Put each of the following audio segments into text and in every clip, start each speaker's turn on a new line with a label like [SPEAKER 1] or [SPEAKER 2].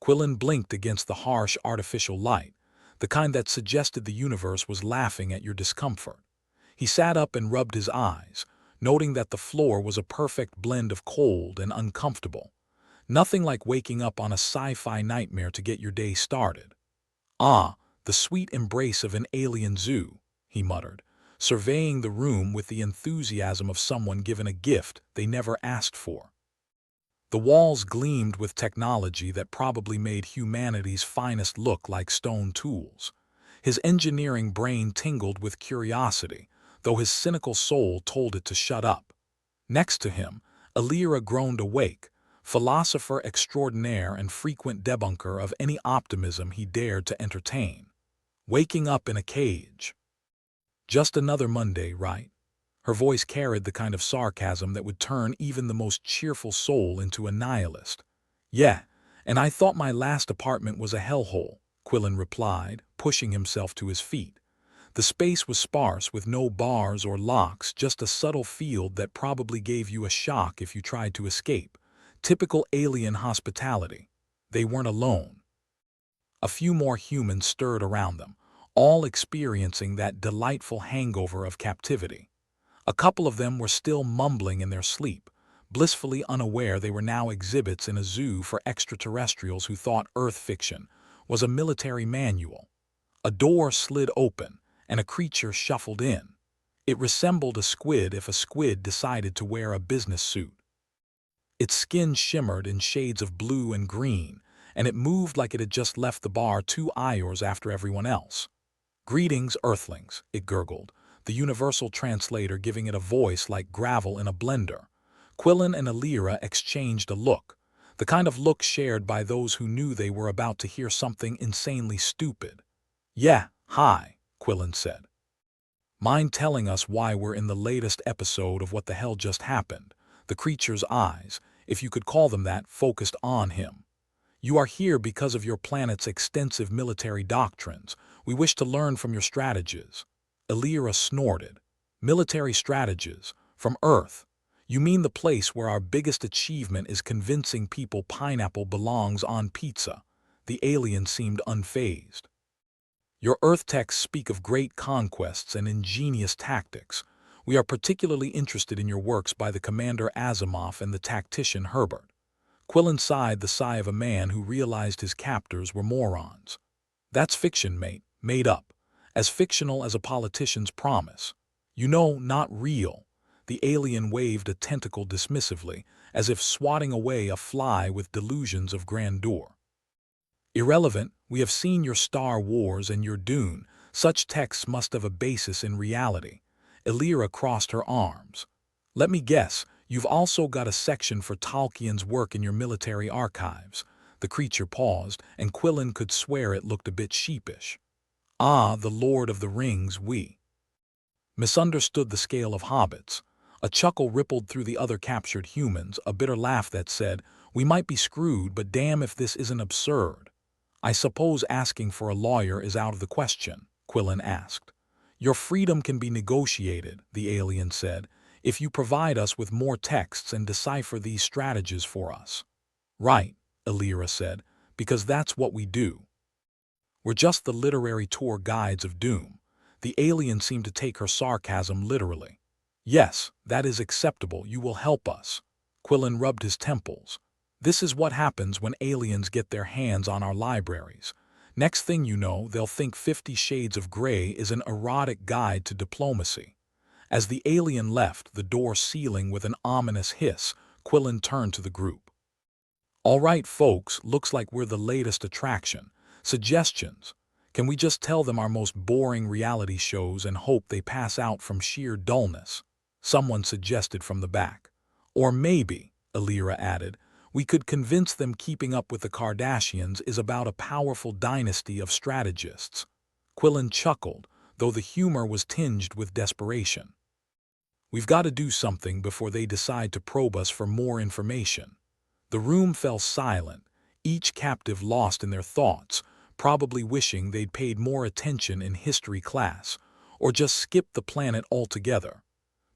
[SPEAKER 1] Quillen blinked against the harsh artificial light, the kind that suggested the universe was laughing at your discomfort. He sat up and rubbed his eyes, noting that the floor was a perfect blend of cold and uncomfortable. Nothing like waking up on a sci-fi nightmare to get your day started. Ah, the sweet embrace of an alien zoo, he muttered, surveying the room with the enthusiasm of someone given a gift they never asked for. The walls gleamed with technology that probably made humanity's finest look like stone tools. His engineering brain tingled with curiosity, though his cynical soul told it to shut up. Next to him, Alira groaned awake, philosopher extraordinaire and frequent debunker of any optimism he dared to entertain. Waking up in a cage. Just another Monday, right? Her voice carried the kind of sarcasm that would turn even the most cheerful soul into a nihilist. Yeah, and I thought my last apartment was a hellhole, Quillen replied, pushing himself to his feet. The space was sparse with no bars or locks, just a subtle field that probably gave you a shock if you tried to escape. Typical alien hospitality. They weren't alone. A few more humans stirred around them, all experiencing that delightful hangover of captivity. A couple of them were still mumbling in their sleep, blissfully unaware they were now exhibits in a zoo for extraterrestrials who thought Earth fiction was a military manual. A door slid open, and a creature shuffled in. It resembled a squid if a squid decided to wear a business suit. Its skin shimmered in shades of blue and green, and it moved like it had just left the bar 2 hours after everyone else. "Greetings, Earthlings," it gurgled, the universal translator giving it a voice like gravel in a blender. Quillen and Alira exchanged a look, the kind of look shared by those who knew they were about to hear something insanely stupid. "Yeah, hi," Quillen said. "Mind telling us why we're in the latest episode of What the Hell Just Happened?" The creature's eyes, if you could call them that, focused on him. "You are here because of your planet's extensive military doctrines. We wish to learn from your strategies." Alira snorted. "Military strategies? From Earth? You mean the place where our biggest achievement is convincing people pineapple belongs on pizza?" The alien seemed unfazed. "Your Earth texts speak of great conquests and ingenious tactics. We are particularly interested in your works by the Commander Asimov and the tactician Herbert." Quillen sighed, the sigh of a man who realized his captors were morons. "That's fiction, mate, made up. As fictional as a politician's promise. You know, not real." The alien waved a tentacle dismissively, as if swatting away a fly with delusions of grandeur. "Irrelevant, we have seen your Star Wars and your Dune. Such texts must have a basis in reality." Alira crossed her arms. "Let me guess, you've also got a section for Tolkien's work in your military archives." The creature paused, and Quillen could swear it looked a bit sheepish. "Ah, the Lord of the Rings, we misunderstood the scale of hobbits." A chuckle rippled through the other captured humans, a bitter laugh that said, "We might be screwed, but damn if this isn't absurd." "I suppose asking for a lawyer is out of the question?" Quillen asked. "Your freedom can be negotiated," the alien said, "if you provide us with more texts and decipher these strategies for us." "Right," Alira said, "because that's what we do. We're just the literary tour guides of doom." The alien seemed to take her sarcasm literally. "Yes, that is acceptable. You will help us." Quillen rubbed his temples. "This is what happens when aliens get their hands on our libraries. Next thing you know, they'll think 50 Shades of Grey is an erotic guide to diplomacy." As the alien left, the door sealing with an ominous hiss, Quillen turned to the group. "All right, folks, looks like we're the latest attraction. Suggestions? Can we just tell them our most boring reality shows and hope they pass out from sheer dullness?" Someone suggested from the back. "Or maybe," Alira added, "we could convince them Keeping Up with the Kardashians is about a powerful dynasty of strategists." Quillen chuckled, though the humor was tinged with desperation. "We've got to do something before they decide to probe us for more information." The room fell silent, each captive lost in their thoughts, probably wishing they'd paid more attention in history class, or just skipped the planet altogether.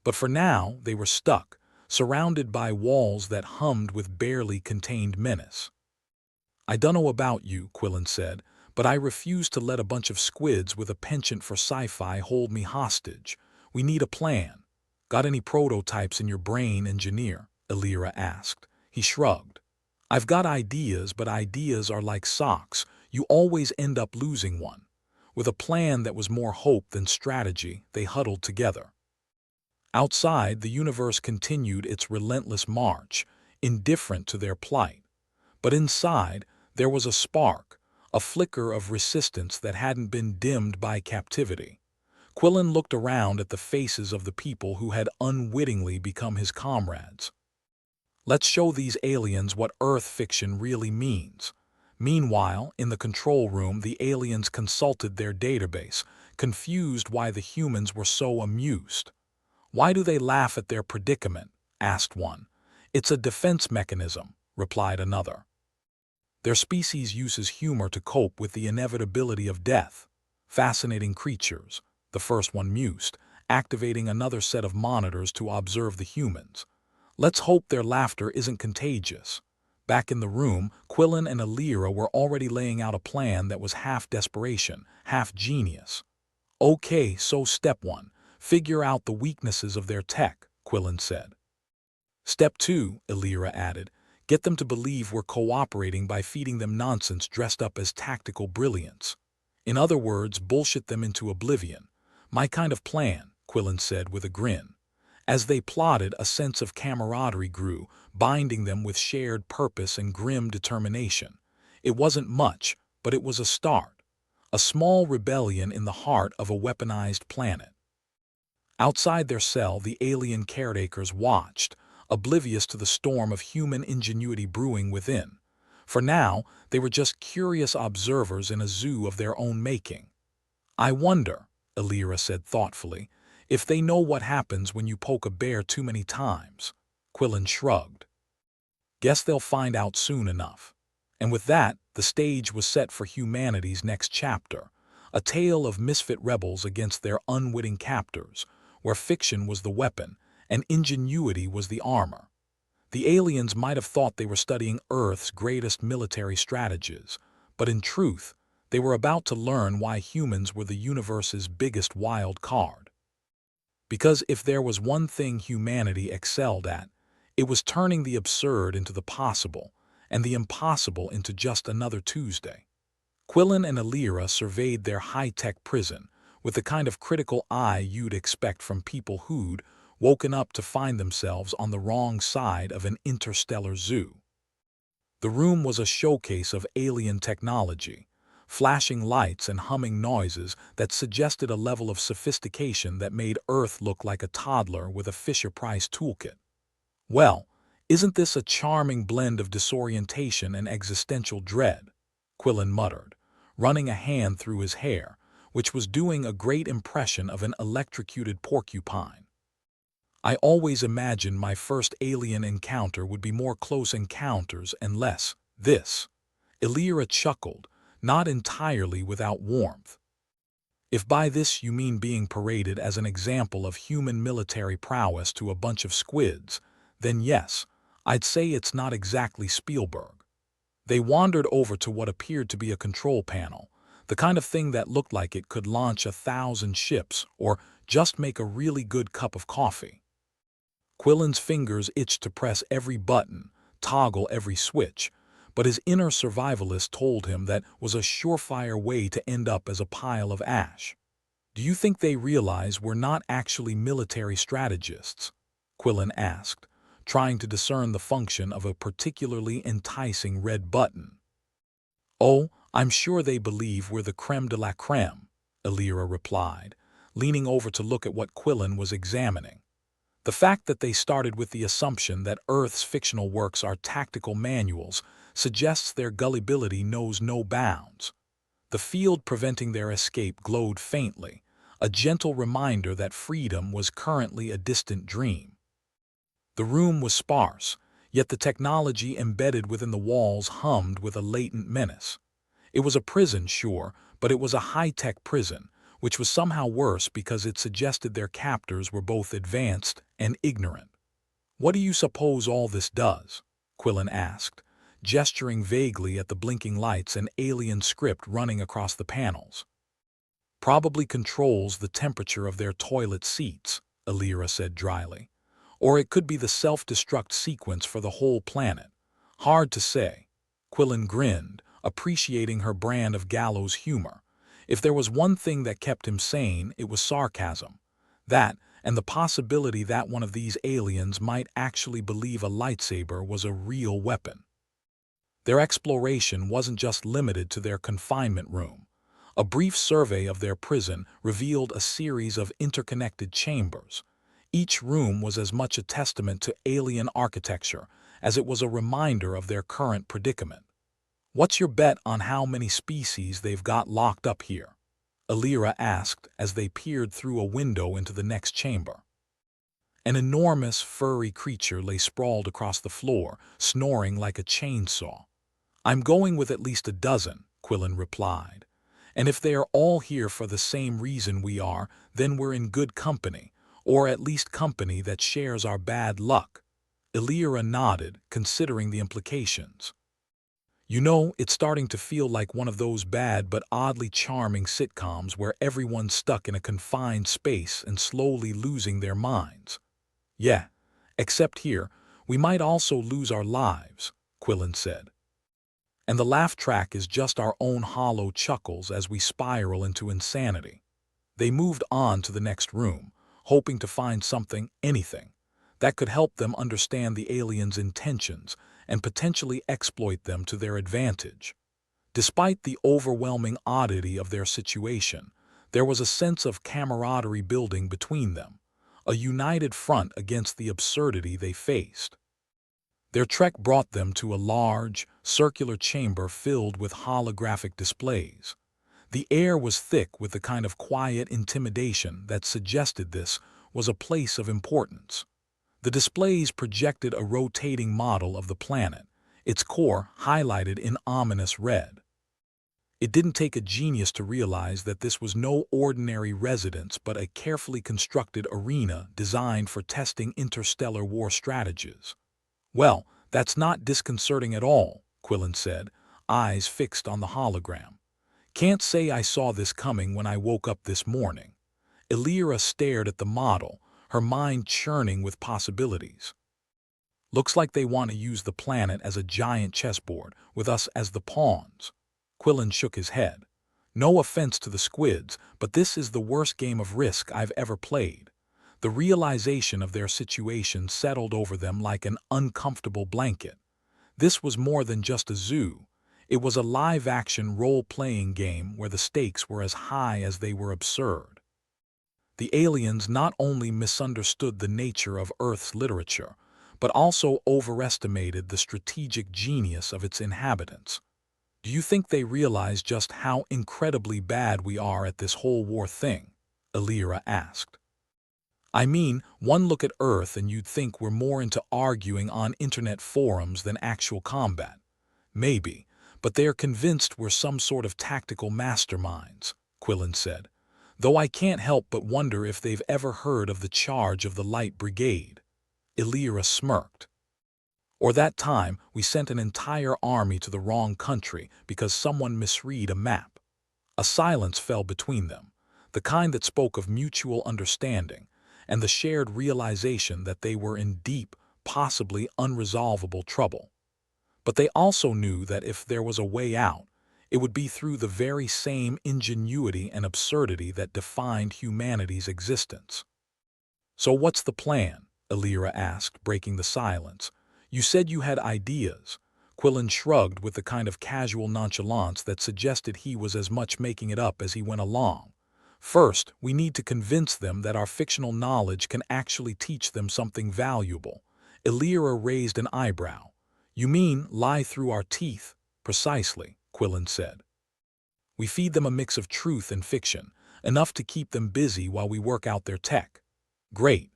[SPEAKER 1] But for now, they were stuck, surrounded by walls that hummed with barely contained menace. I dunno about you, Quillen said, but I refuse to let a bunch of squids with a penchant for sci-fi hold me hostage. We need a plan. Got any prototypes in your brain, engineer? Elira asked. He shrugged. I've got ideas, but ideas are like socks. You always end up losing one. With a plan that was more hope than strategy, they huddled together. Outside, the universe continued its relentless march, indifferent to their plight. But inside, there was a spark, a flicker of resistance that hadn't been dimmed by captivity. Quillen looked around at the faces of the people who had unwittingly become his comrades. Let's show these aliens what Earth fiction really means. Meanwhile, in the control room, the aliens consulted their database, confused why the humans were so amused. Why do they laugh at their predicament? Asked one. It's a defense mechanism, replied another. Their species uses humor to cope with the inevitability of death. Fascinating creatures, the first one mused, activating another set of monitors to observe the humans. Let's hope their laughter isn't contagious. Back in the room, Quillen and Elira were already laying out a plan that was half desperation, half genius. Okay, so step 1. Figure out the weaknesses of their tech, Quillen said. Step 2, Elira added. Get them to believe we're cooperating by feeding them nonsense dressed up as tactical brilliance. In other words, bullshit them into oblivion. My kind of plan, Quillen said with a grin. As they plotted, a sense of camaraderie grew, binding them with shared purpose and grim determination. It wasn't much, but it was a start. A small rebellion in the heart of a weaponized planet. Outside their cell, the alien caretakers watched, oblivious to the storm of human ingenuity brewing within. For now, they were just curious observers in a zoo of their own making. I wonder, Elira said thoughtfully, if they know what happens when you poke a bear too many times. Quillen shrugged. Guess they'll find out soon enough. And with that, the stage was set for humanity's next chapter, a tale of misfit rebels against their unwitting captors, where fiction was the weapon and ingenuity was the armor. The aliens might have thought they were studying Earth's greatest military strategies, but in truth, they were about to learn why humans were the universe's biggest wild card. Because if there was one thing humanity excelled at, it was turning the absurd into the possible, and the impossible into just another Tuesday. Quillen and Elira surveyed their high-tech prison with the kind of critical eye you'd expect from people who'd woken up to find themselves on the wrong side of an interstellar zoo. The room was a showcase of alien technology, flashing lights and humming noises that suggested a level of sophistication that made Earth look like a toddler with a Fisher-Price toolkit. Well, isn't this a charming blend of disorientation and existential dread? Quillen muttered, running a hand through his hair, which was doing a great impression of an electrocuted porcupine. I always imagined my first alien encounter would be more close encounters and less this. Elira chuckled, not entirely without warmth. If by this you mean being paraded as an example of human military prowess to a bunch of squids, then yes, I'd say it's not exactly Spielberg. They wandered over to what appeared to be a control panel, the kind of thing that looked like it could launch 1,000 ships or just make a really good cup of coffee. Quillen's fingers itched to press every button, toggle every switch, but his inner survivalist told him that was a surefire way to end up as a pile of ash. Do you think they realize we're not actually military strategists? Quillen asked, trying to discern the function of a particularly enticing red button. Oh, I'm sure they believe we're the creme de la creme, Elira replied, leaning over to look at what Quillen was examining. The fact that they started with the assumption that Earth's fictional works are tactical manuals suggests their gullibility knows no bounds. The field preventing their escape glowed faintly, a gentle reminder that freedom was currently a distant dream. The room was sparse, yet the technology embedded within the walls hummed with a latent menace. It was a prison, sure, but it was a high-tech prison, which was somehow worse because it suggested their captors were both advanced and ignorant. What do you suppose all this does? Quillen asked, gesturing vaguely at the blinking lights and alien script running across the panels. "Probably controls the temperature of their toilet seats," Alira said dryly. "Or it could be the self-destruct sequence for the whole planet. Hard to say." Quillen grinned, appreciating her brand of gallows humor. If there was one thing that kept him sane, it was sarcasm. That, and the possibility that one of these aliens might actually believe a lightsaber was a real weapon. Their exploration wasn't just limited to their confinement room. A brief survey of their prison revealed a series of interconnected chambers. Each room was as much a testament to alien architecture as it was a reminder of their current predicament. "What's your bet on how many species they've got locked up here?" Alira asked as they peered through a window into the next chamber. An enormous, furry creature lay sprawled across the floor, snoring like a chainsaw. "I'm going with at least a dozen," Quillen replied. "And if they are all here for the same reason we are, then we're in good company, or at least company that shares our bad luck." Alira nodded, considering the implications. "You know, it's starting to feel like one of those bad but oddly charming sitcoms where everyone's stuck in a confined space and slowly losing their minds." "Yeah, except here, we might also lose our lives," Quillen said. "And the laugh track is just our own hollow chuckles as we spiral into insanity." They moved on to the next room, hoping to find anything, that could help them understand the aliens' intentions and potentially exploit them to their advantage. Despite the overwhelming oddity of their situation, there was a sense of camaraderie building between them, a united front against the absurdity they faced. Their trek brought them to a large, circular chamber filled with holographic displays. The air was thick with the kind of quiet intimidation that suggested this was a place of importance. The displays projected a rotating model of the planet, its core highlighted in ominous red. It didn't take a genius to realize that this was no ordinary residence but a carefully constructed arena designed for testing interstellar war strategies. "Well, that's not disconcerting at all," Quillen said, eyes fixed on the hologram. "Can't say I saw this coming when I woke up this morning." Alira stared at the model, her mind churning with possibilities. "Looks like they want to use the planet as a giant chessboard, with us as the pawns." Quillen shook his head. "No offense to the squids, but this is the worst game of Risk I've ever played." The realization of their situation settled over them like an uncomfortable blanket. This was more than just a zoo. It was a live-action role-playing game where the stakes were as high as they were absurd. The aliens not only misunderstood the nature of Earth's literature, but also overestimated the strategic genius of its inhabitants. "Do you think they realize just how incredibly bad we are at this whole war thing?" Alira asked. "I mean, one look at Earth and you'd think we're more into arguing on internet forums than actual combat. Maybe, but they are convinced we're some sort of tactical masterminds," Quillen said. "Though I can't help but wonder if they've ever heard of the charge of the Light Brigade." Alira smirked. "Or that time we sent an entire army to the wrong country because someone misread a map." A silence fell between them, the kind that spoke of mutual understanding and the shared realization that they were in deep, possibly unresolvable trouble. But they also knew that if there was a way out, it would be through the very same ingenuity and absurdity that defined humanity's existence. "So what's the plan?" Alira asked, breaking the silence. "You said you had ideas." Quillen shrugged with the kind of casual nonchalance that suggested he was as much making it up as he went along. "First, we need to convince them that our fictional knowledge can actually teach them something valuable." Alira raised an eyebrow. "You mean lie through our teeth?" "Precisely," Quillen said. "We feed them a mix of truth and fiction, enough to keep them busy while we work out their tech." "Great.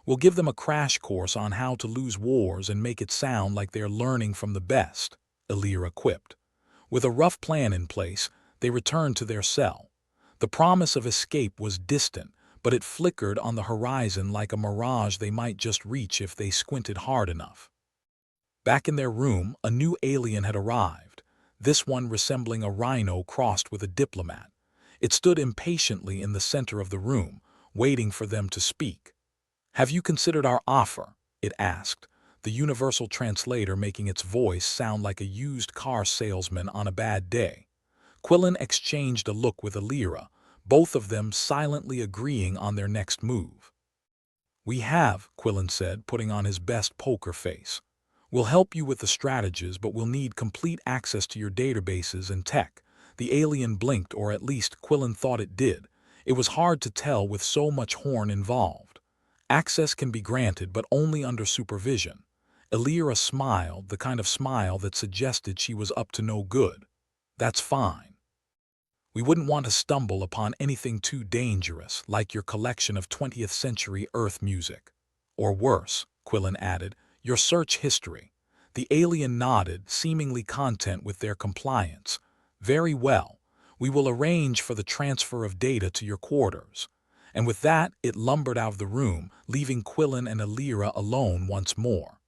[SPEAKER 1] We'll give them a crash course on how to lose wars and make it sound like they're learning from the best," Alira quipped. With a rough plan in place, they returned to their cell. The promise of escape was distant, but it flickered on the horizon like a mirage they might just reach if they squinted hard enough. Back in their room, a new alien had arrived, this one resembling a rhino crossed with a diplomat. It stood impatiently in the center of the room, waiting for them to speak. "Have you considered our offer?" it asked, the universal translator making its voice sound like a used car salesman on a bad day. Quillen exchanged a look with Alira, both of them silently agreeing on their next move. "We have," Quillen said, putting on his best poker face. "We'll help you with the strategies, but we'll need complete access to your databases and tech." The alien blinked, or at least Quillen thought it did. It was hard to tell with so much horn involved. "Access can be granted, but only under supervision." Alira smiled, the kind of smile that suggested she was up to no good. "That's fine. We wouldn't want to stumble upon anything too dangerous, like your collection of 20th century Earth music. Or worse," Quillen added, "your search history." The alien nodded, seemingly content with their compliance. "Very well. We will arrange for the transfer of data to your quarters." And with that, it lumbered out of the room, leaving Quillen and Alira alone once more.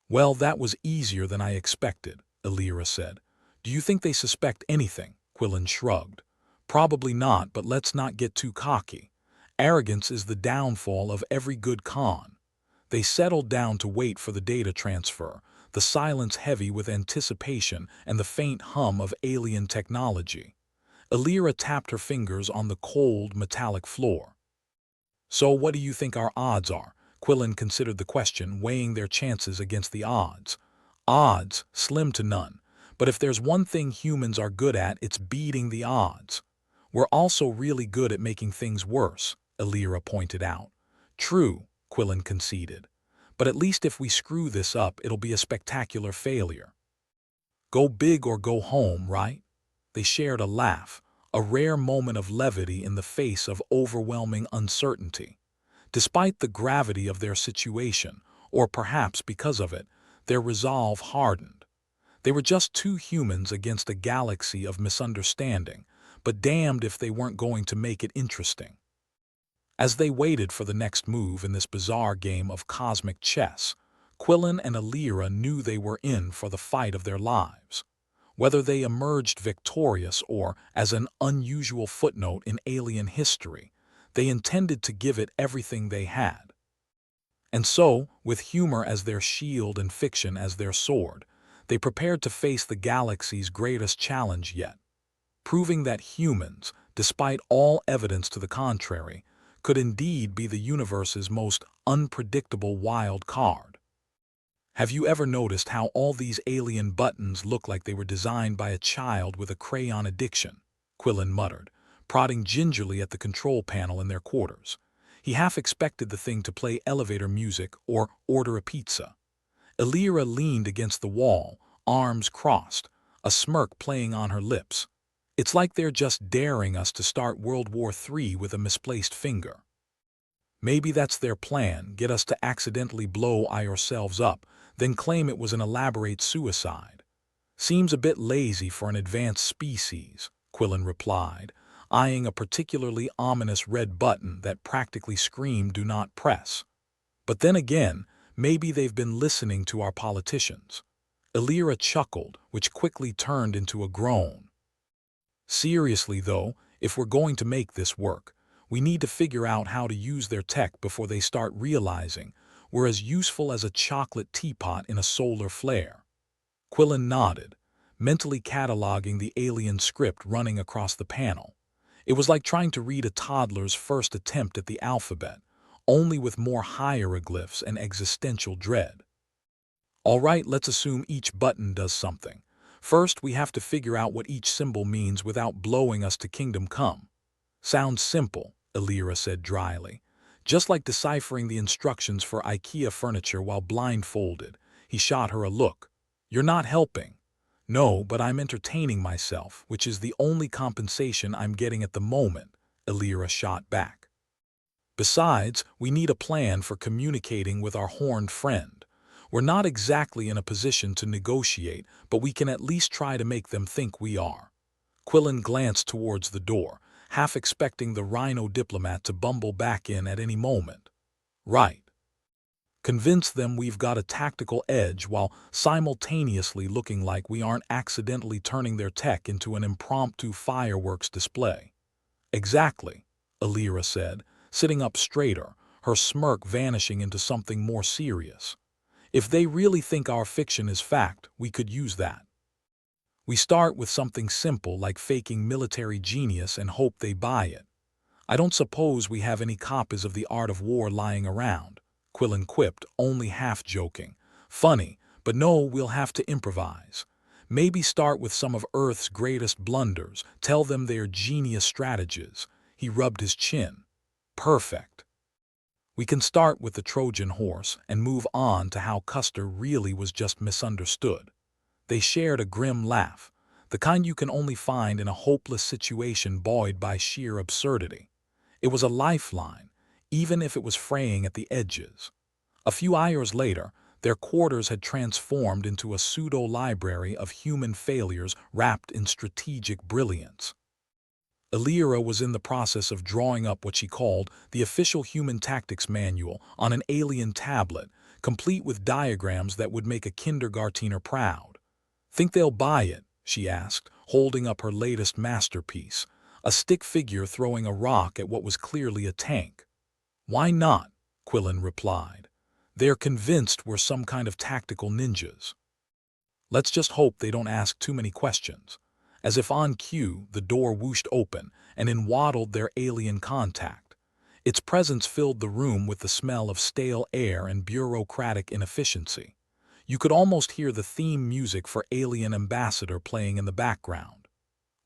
[SPEAKER 1] "Well, that was easier than I expected," Alira said. "Do you think they suspect anything?" Quillen shrugged. "Probably not, but let's not get too cocky. Arrogance is the downfall of every good con." They settled down to wait for the data transfer, the silence heavy with anticipation and the faint hum of alien technology. Alira tapped her fingers on the cold, metallic floor. "So what do you think our odds are?" Quillen considered the question, weighing their chances against the odds. "Odds, slim to none. But if there's one thing humans are good at, it's beating the odds." "We're also really good at making things worse," Alira pointed out. "True," Quillen conceded. "But at least if we screw this up, it'll be a spectacular failure. Go big or go home, right?" They shared a laugh, a rare moment of levity in the face of overwhelming uncertainty. Despite the gravity of their situation, or perhaps because of it, their resolve hardened. They were just two humans against a galaxy of misunderstanding, but damned if they weren't going to make it interesting. As they waited for the next move in this bizarre game of cosmic chess, Quillen and Alira knew they were in for the fight of their lives. Whether they emerged victorious or, as an unusual footnote in alien history, they intended to give it everything they had. And so, with humor as their shield and fiction as their sword, they prepared to face the galaxy's greatest challenge yet, proving that humans, despite all evidence to the contrary, could indeed be the universe's most unpredictable wild card. "Have you ever noticed how all these alien buttons look like they were designed by a child with a crayon addiction?" Quillen muttered, prodding gingerly at the control panel in their quarters. He half expected the thing to play elevator music or order a pizza. Alira leaned against the wall, arms crossed, a smirk playing on her lips. "It's like they're just daring us to start World War III with a misplaced finger." "Maybe that's their plan, get us to accidentally blow ourselves up, then claim it was an elaborate suicide." "Seems a bit lazy for an advanced species," Quillen replied, eyeing a particularly ominous red button that practically screamed "Do not press." "But then again, maybe they've been listening to our politicians." Alira chuckled, which quickly turned into a groan. "Seriously though, if we're going to make this work, we need to figure out how to use their tech before they start realizing we're as useful as a chocolate teapot in a solar flare." Quillen nodded, mentally cataloging the alien script running across the panel. It was like trying to read a toddler's first attempt at the alphabet, only with more hieroglyphs and existential dread. "All right, let's assume each button does something. First, we have to figure out what each symbol means without blowing us to kingdom come." "Sounds simple," Alira said dryly. "Just like deciphering the instructions for IKEA furniture while blindfolded." He shot her a look. "You're not helping." "No, but I'm entertaining myself, which is the only compensation I'm getting at the moment," Alira shot back. "Besides, we need a plan for communicating with our horned friend. We're not exactly in a position to negotiate, but we can at least try to make them think we are." Quillen glanced towards the door, half expecting the rhino diplomat to bumble back in at any moment. "Right." Convince them we've got a tactical edge while simultaneously looking like we aren't accidentally turning their tech into an impromptu fireworks display. Exactly, Alira said, sitting up straighter, her smirk vanishing into something more serious. If they really think our fiction is fact, we could use that. We start with something simple like faking military genius and hope they buy it. I don't suppose we have any copies of The Art of War lying around, Quillen quipped, only half joking. Funny, but no, we'll have to improvise. Maybe start with some of Earth's greatest blunders, tell them they're genius strategies. He rubbed his chin. Perfect. We can start with the Trojan horse and move on to how Custer really was just misunderstood. They shared a grim laugh, the kind you can only find in a hopeless situation buoyed by sheer absurdity. It was a lifeline, even if it was fraying at the edges. A few hours later, their quarters had transformed into a pseudo-library of human failures wrapped in strategic brilliance. Alira was in the process of drawing up what she called the official human tactics manual on an alien tablet, complete with diagrams that would make a kindergartner proud. Think they'll buy it? She asked, holding up her latest masterpiece, a stick figure throwing a rock at what was clearly a tank. Why not? Quillen replied. They're convinced we're some kind of tactical ninjas. Let's just hope they don't ask too many questions. As if on cue, the door whooshed open, and in waddled their alien contact. Its presence filled the room with the smell of stale air and bureaucratic inefficiency. You could almost hear the theme music for Alien Ambassador playing in the background.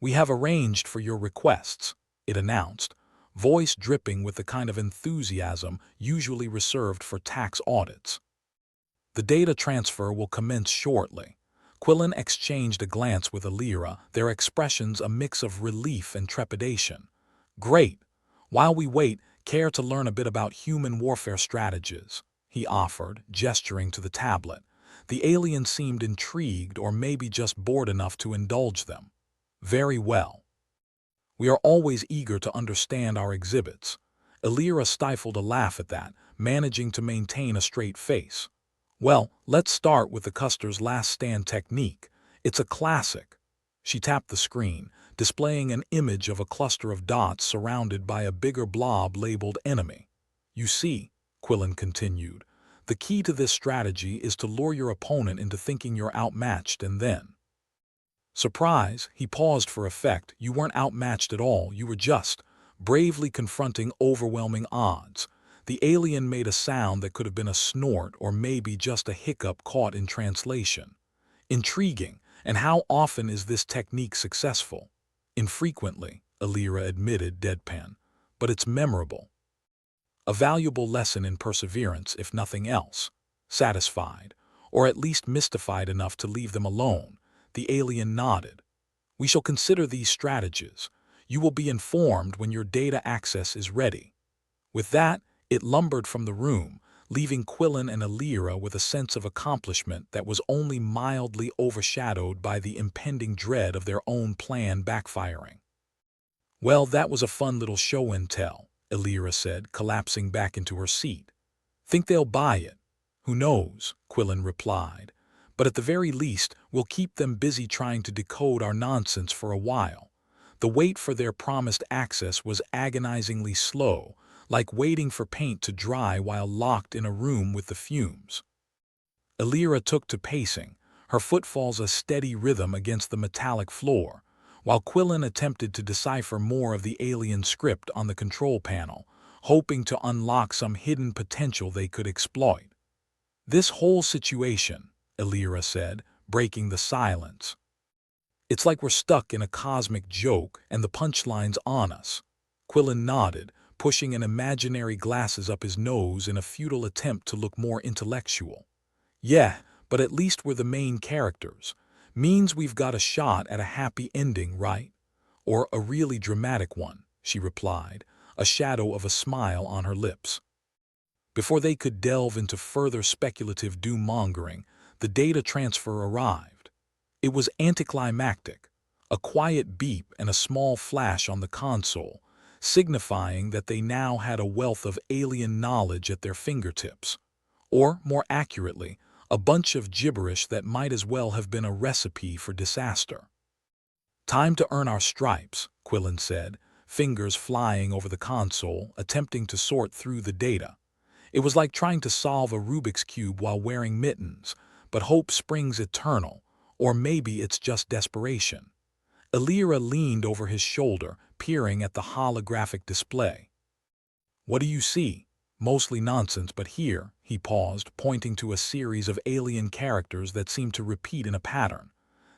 [SPEAKER 1] We have arranged for your requests, it announced, voice dripping with the kind of enthusiasm usually reserved for tax audits. The data transfer will commence shortly. Quillen exchanged a glance with Alira, their expressions a mix of relief and trepidation. Great. While we wait, care to learn a bit about human warfare strategies? He offered, gesturing to the tablet. The alien seemed intrigued or maybe just bored enough to indulge them. Very well. We are always eager to understand our exhibits. Alira stifled a laugh at that, managing to maintain a straight face. Well, let's start with the Custer's last stand technique. It's a classic. She tapped the screen, displaying an image of a cluster of dots surrounded by a bigger blob labeled enemy. You see, Quillen continued, the key to this strategy is to lure your opponent into thinking you're outmatched and then. Surprise, he paused for effect. You weren't outmatched at all, you were just bravely confronting overwhelming odds. The alien made a sound that could have been a snort or maybe just a hiccup caught in translation. Intriguing, and how often is this technique successful? Infrequently, Alira admitted deadpan, but it's memorable. A valuable lesson in perseverance, if nothing else. Satisfied, or at least mystified enough to leave them alone, the alien nodded. We shall consider these strategies. You will be informed when your data access is ready. With that, it lumbered from the room, leaving Quillen and Alira with a sense of accomplishment that was only mildly overshadowed by the impending dread of their own plan backfiring. Well, that was a fun little show and tell, Alira said, collapsing back into her seat. Think they'll buy it? Who knows, Quillen replied. But at the very least, we'll keep them busy trying to decode our nonsense for a while. The wait for their promised access was agonizingly slow, like waiting for paint to dry while locked in a room with the fumes. Alira took to pacing, her footfalls a steady rhythm against the metallic floor, while Quillen attempted to decipher more of the alien script on the control panel, hoping to unlock some hidden potential they could exploit. This whole situation, Alira said, breaking the silence. It's like we're stuck in a cosmic joke and the punchline's on us. Quillen nodded, pushing an imaginary glasses up his nose in a futile attempt to look more intellectual. Yeah, but at least we're the main characters. Means we've got a shot at a happy ending, right? Or a really dramatic one, she replied, a shadow of a smile on her lips. Before they could delve into further speculative doom-mongering, the data transfer arrived. It was anticlimactic, a quiet beep and a small flash on the console, signifying that they now had a wealth of alien knowledge at their fingertips. Or, more accurately, a bunch of gibberish that might as well have been a recipe for disaster. "Time to earn our stripes," Quillen said, fingers flying over the console, attempting to sort through the data. It was like trying to solve a Rubik's Cube while wearing mittens, but hope springs eternal, or maybe it's just desperation. Illyra leaned over his shoulder, peering at the holographic display. "What do you see?" "Mostly nonsense, but here," he paused, pointing to a series of alien characters that seemed to repeat in a pattern.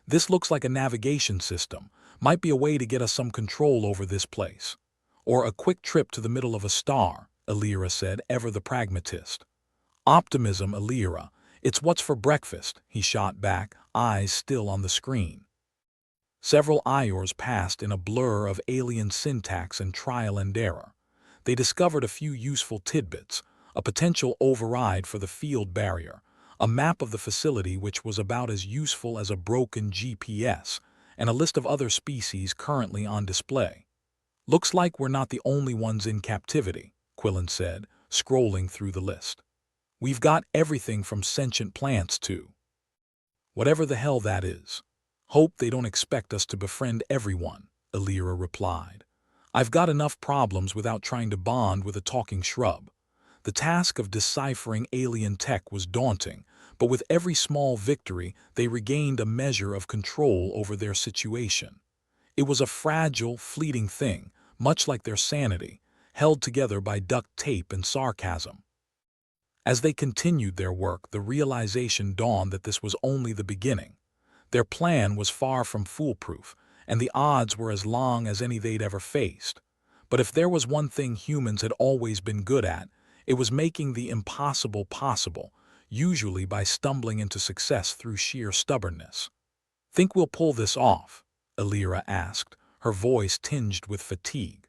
[SPEAKER 1] "This looks like a navigation system. Might be a way to get us some control over this place. Or a quick trip to the middle of a star," Illyra said, ever the pragmatist. "Optimism, Illyra. It's what's for breakfast," he shot back, eyes still on the screen. Several Iors passed in a blur of alien syntax and trial and error. They discovered a few useful tidbits, a potential override for the field barrier, a map of the facility which was about as useful as a broken GPS, and a list of other species currently on display. "Looks like we're not the only ones in captivity," Quillen said, scrolling through the list. "We've got everything from sentient plants to whatever the hell that is." "Hope they don't expect us to befriend everyone," Illyra replied. "I've got enough problems without trying to bond with a talking shrub." The task of deciphering alien tech was daunting, but with every small victory they regained a measure of control over their situation. It was a fragile, fleeting thing, much like their sanity, held together by duct tape and sarcasm. As they continued their work, the realization dawned that this was only the beginning. Their plan was far from foolproof, and the odds were as long as any they'd ever faced. But if there was one thing humans had always been good at, it was making the impossible possible, usually by stumbling into success through sheer stubbornness. "Think we'll pull this off?" Illyra asked, her voice tinged with fatigue.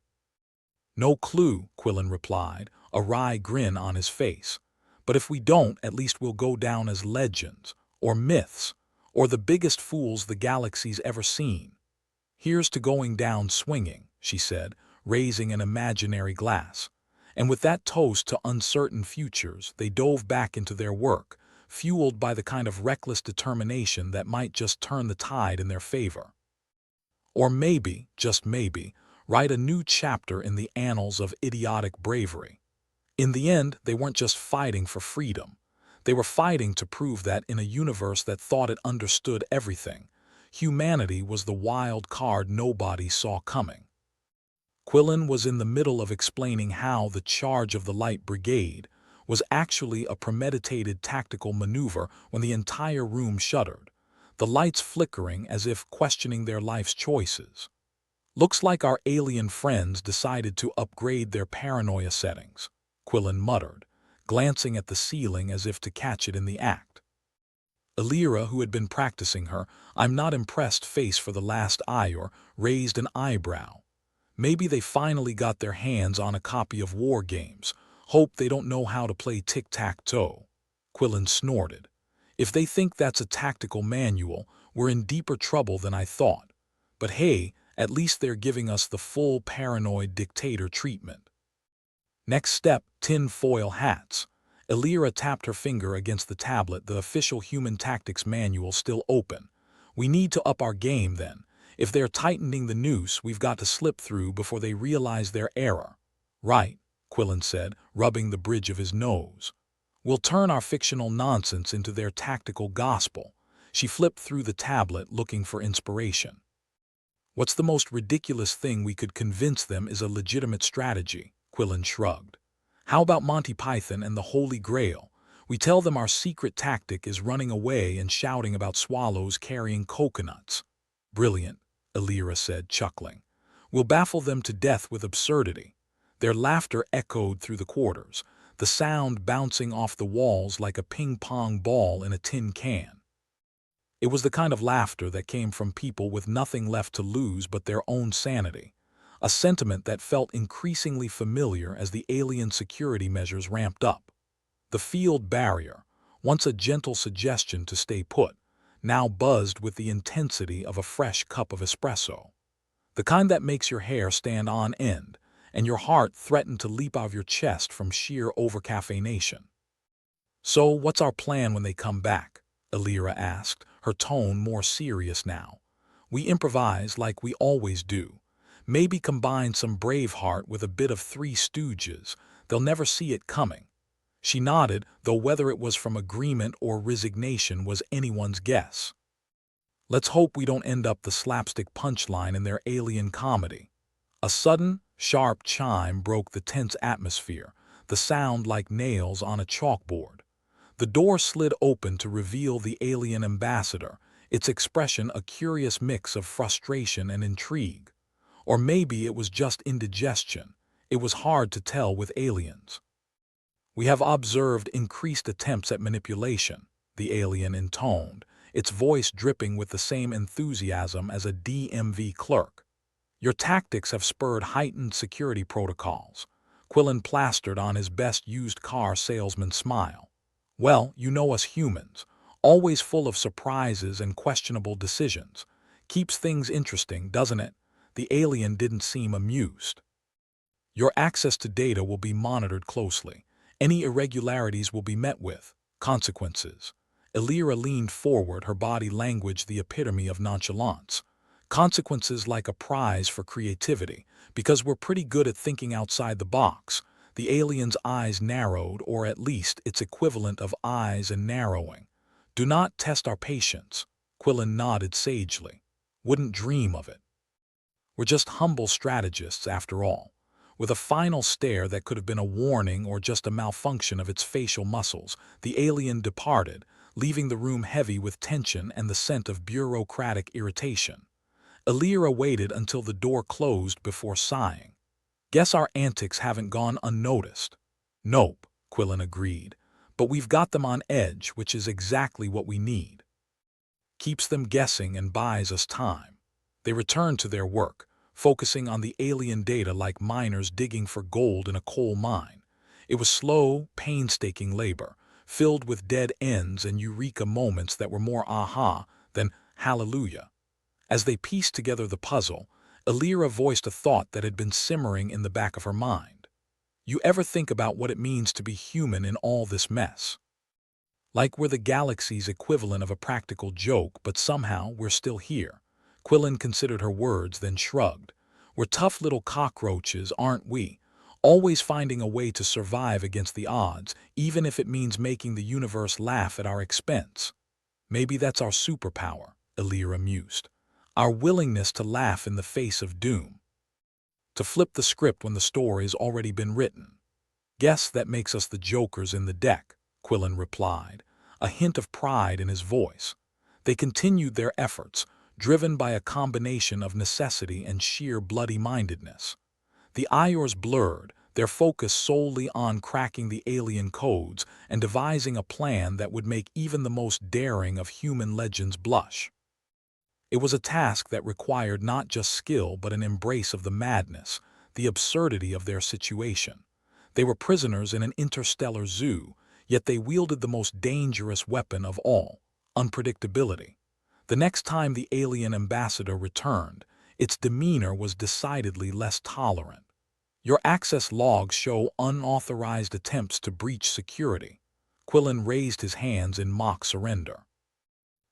[SPEAKER 1] "No clue," Quillen replied, a wry grin on his face. "But if we don't, at least we'll go down as legends, or myths, or the biggest fools the galaxy's ever seen." "Here's to going down swinging," she said, raising an imaginary glass. And with that toast to uncertain futures, they dove back into their work, fueled by the kind of reckless determination that might just turn the tide in their favor. Or maybe, just maybe, write a new chapter in the annals of idiotic bravery. In the end, they weren't just fighting for freedom. They were fighting to prove that in a universe that thought it understood everything, humanity was the wild card nobody saw coming. Quillen was in the middle of explaining how the charge of the Light Brigade was actually a premeditated tactical maneuver when the entire room shuddered, the lights flickering as if questioning their life's choices. "Looks like our alien friends decided to upgrade their paranoia settings," Quillen muttered, glancing at the ceiling as if to catch it in the act. Illyra, who had been practicing her "I'm not impressed" face for the last Ior, raised an eyebrow. Maybe they finally got their hands on a copy of War Games. "Hope they don't know how to play tic-tac-toe." Quillen snorted. "If they think that's a tactical manual, we're in deeper trouble than I thought. But hey, at least they're giving us the full paranoid dictator treatment." "Next step, tin-foil hats." Illyra tapped her finger against the tablet, the official human tactics manual still open. "We need to up our game then. If they're tightening the noose, we've got to slip through before they realize their error." "Right," Quillen said, rubbing the bridge of his nose. "We'll turn our fictional nonsense into their tactical gospel." She flipped through the tablet, looking for inspiration. "What's the most ridiculous thing we could convince them is a legitimate strategy?" Quillen shrugged. "How about Monty Python and the Holy Grail? We tell them our secret tactic is running away and shouting about swallows carrying coconuts." "Brilliant," Illyra said, chuckling. "We'll baffle them to death with absurdity." Their laughter echoed through the quarters, the sound bouncing off the walls like a ping-pong ball in a tin can. It was the kind of laughter that came from people with nothing left to lose but their own sanity, a sentiment that felt increasingly familiar as the alien security measures ramped up. The field barrier, once a gentle suggestion to stay put, now buzzed with the intensity of a fresh cup of espresso. The kind that makes your hair stand on end, and your heart threaten to leap out of your chest from sheer overcaffeination. "So, what's our plan when they come back?" Alira asked, her tone more serious now. "We improvise like we always do. Maybe combine some Braveheart with a bit of Three Stooges. They'll never see it coming." She nodded, though whether it was from agreement or resignation was anyone's guess. "Let's hope we don't end up the slapstick punchline in their alien comedy." A sudden, sharp chime broke the tense atmosphere, the sound like nails on a chalkboard. The door slid open to reveal the alien ambassador, its expression a curious mix of frustration and intrigue. Or maybe it was just indigestion. It was hard to tell with aliens. "We have observed increased attempts at manipulation," the alien intoned, its voice dripping with the same enthusiasm as a DMV clerk. "Your tactics have spurred heightened security protocols." Quillen plastered on his best used car salesman smile. "Well, you know us humans, always full of surprises and questionable decisions. Keeps things interesting, doesn't it?" The alien didn't seem amused. "Your access to data will be monitored closely. Any irregularities will be met with consequences." Alira leaned forward, her body language the epitome of nonchalance. "Consequences like a prize for creativity, because we're pretty good at thinking outside the box." The alien's eyes narrowed, or at least its equivalent of eyes and narrowing. "Do not test our patience." Quillen nodded sagely. "Wouldn't dream of it. We're just humble strategists after all." With a final stare that could have been a warning or just a malfunction of its facial muscles, the alien departed, leaving the room heavy with tension and the scent of bureaucratic irritation. Alira waited until the door closed before sighing. "Guess our antics haven't gone unnoticed." "Nope," Quillen agreed. "But we've got them on edge, which is exactly what we need. Keeps them guessing and buys us time." They returned to their work, focusing on the alien data like miners digging for gold in a coal mine. It was slow, painstaking labor, filled with dead ends and eureka moments that were more aha than hallelujah. As they pieced together the puzzle, Alira voiced a thought that had been simmering in the back of her mind. "You ever think about what it means to be human in all this mess? Like we're the galaxy's equivalent of a practical joke, but somehow we're still here." Quillen considered her words, then shrugged. "We're tough little cockroaches, aren't we? Always finding a way to survive against the odds, even if it means making the universe laugh at our expense." "Maybe that's our superpower," Alira mused. "Our willingness to laugh in the face of doom. To flip the script when the story's already been written." "Guess that makes us the jokers in the deck," Quillen replied, a hint of pride in his voice. They continued their efforts, driven by a combination of necessity and sheer bloody-mindedness. The Iors blurred, their focus solely on cracking the alien codes and devising a plan that would make even the most daring of human legends blush. It was a task that required not just skill but an embrace of the madness, the absurdity of their situation. They were prisoners in an interstellar zoo, yet they wielded the most dangerous weapon of all, unpredictability. The next time the alien ambassador returned, its demeanor was decidedly less tolerant. "Your access logs show unauthorized attempts to breach security." Quillen raised his hands in mock surrender.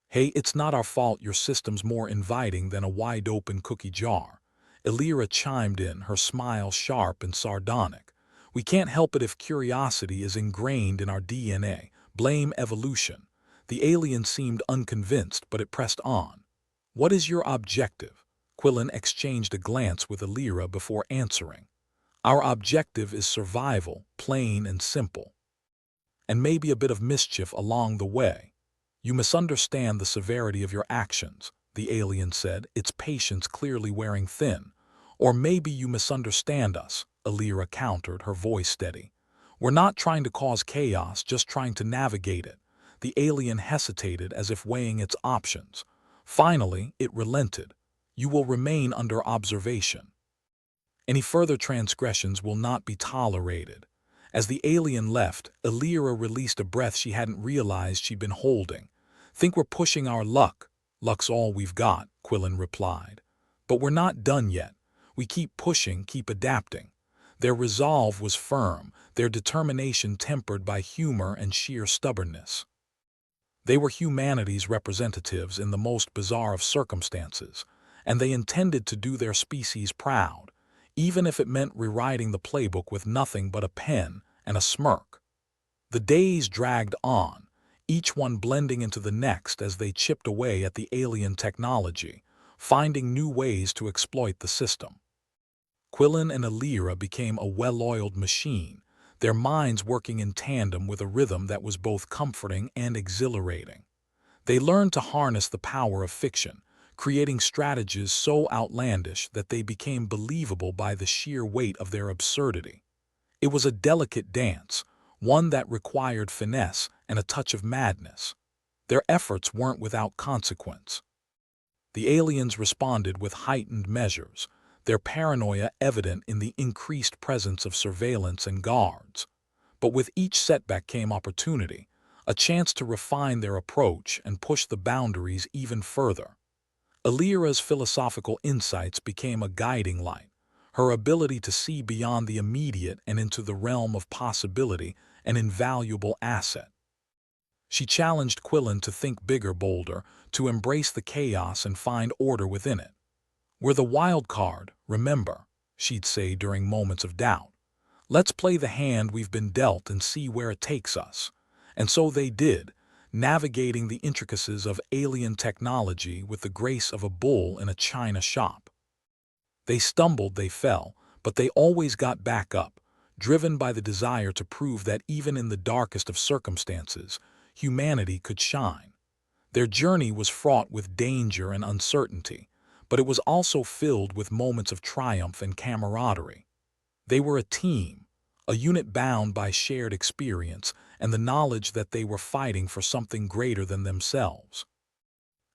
[SPEAKER 1] "Hey, it's not our fault your system's more inviting than a wide-open cookie jar." Alira chimed in, her smile sharp and sardonic. "We can't help it if curiosity is ingrained in our DNA. Blame evolution." The alien seemed unconvinced, but it pressed on. "What is your objective?" Quillen exchanged a glance with Alira before answering. "Our objective is survival, plain and simple. And maybe a bit of mischief along the way." "You misunderstand the severity of your actions," the alien said, its patience clearly wearing thin. "Or maybe you misunderstand us," Alira countered, her voice steady. "We're not trying to cause chaos, just trying to navigate it." The alien hesitated as if weighing its options. Finally, it relented. "You will remain under observation. Any further transgressions will not be tolerated." As the alien left, Alira released a breath she hadn't realized she'd been holding. "Think we're pushing our luck?" "Luck's all we've got," Quillen replied. "But we're not done yet. We keep pushing, keep adapting." Their resolve was firm, their determination tempered by humor and sheer stubbornness. They were humanity's representatives in the most bizarre of circumstances, and they intended to do their species proud, even if it meant rewriting the playbook with nothing but a pen and a smirk. The days dragged on, each one blending into the next as they chipped away at the alien technology, finding new ways to exploit the system. Quillen and Alira became a well-oiled machine, their minds working in tandem with a rhythm that was both comforting and exhilarating. They learned to harness the power of fiction, creating strategies so outlandish that they became believable by the sheer weight of their absurdity. It was a delicate dance, one that required finesse and a touch of madness. Their efforts weren't without consequence. The aliens responded with heightened measures, their paranoia evident in the increased presence of surveillance and guards. But with each setback came opportunity, a chance to refine their approach and push the boundaries even further. Alira's philosophical insights became a guiding light, her ability to see beyond the immediate and into the realm of possibility an invaluable asset. She challenged Quillen to think bigger, bolder, to embrace the chaos and find order within it. "We're the wild card, remember," she'd say during moments of doubt. "Let's play the hand we've been dealt and see where it takes us." And so they did, navigating the intricacies of alien technology with the grace of a bull in a china shop. They stumbled, they fell, but they always got back up, driven by the desire to prove that even in the darkest of circumstances, humanity could shine. Their journey was fraught with danger and uncertainty, but it was also filled with moments of triumph and camaraderie. They were a team, a unit bound by shared experience and the knowledge that they were fighting for something greater than themselves.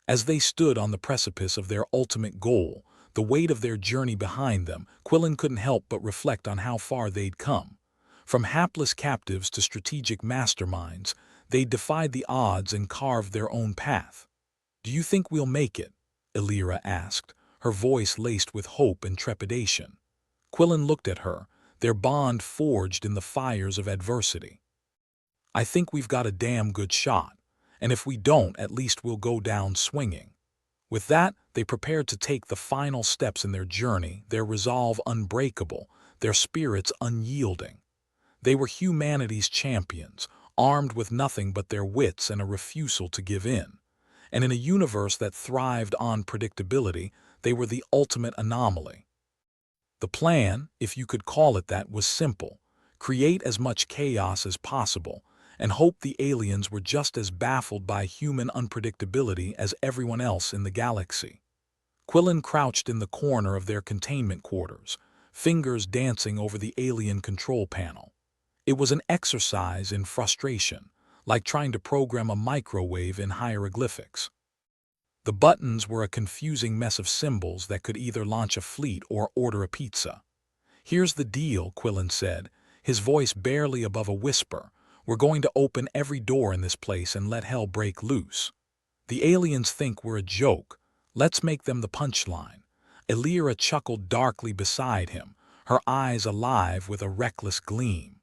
[SPEAKER 1] As they stood on the precipice of their ultimate goal, the weight of their journey behind them, Quillen couldn't help but reflect on how far they'd come. From hapless captives to strategic masterminds, they defied the odds and carved their own path. "Do you think we'll make it?" Alira asked, her voice laced with hope and trepidation. Quillen looked at her, their bond forged in the fires of adversity. "I think we've got a damn good shot, and if we don't, at least we'll go down swinging." With that, they prepared to take the final steps in their journey, their resolve unbreakable, their spirits unyielding. They were humanity's champions, armed with nothing but their wits and a refusal to give in. And in a universe that thrived on predictability, they were the ultimate anomaly. The plan, if you could call it that, was simple: create as much chaos as possible, and hope the aliens were just as baffled by human unpredictability as everyone else in the galaxy. Quillen crouched in the corner of their containment quarters, fingers dancing over the alien control panel. It was an exercise in frustration, like trying to program a microwave in hieroglyphics. The buttons were a confusing mess of symbols that could either launch a fleet or order a pizza. "Here's the deal," Quillen said, his voice barely above a whisper. "We're going to open every door in this place and let hell break loose. The aliens think we're a joke. Let's make them the punchline." Alira chuckled darkly beside him, her eyes alive with a reckless gleam.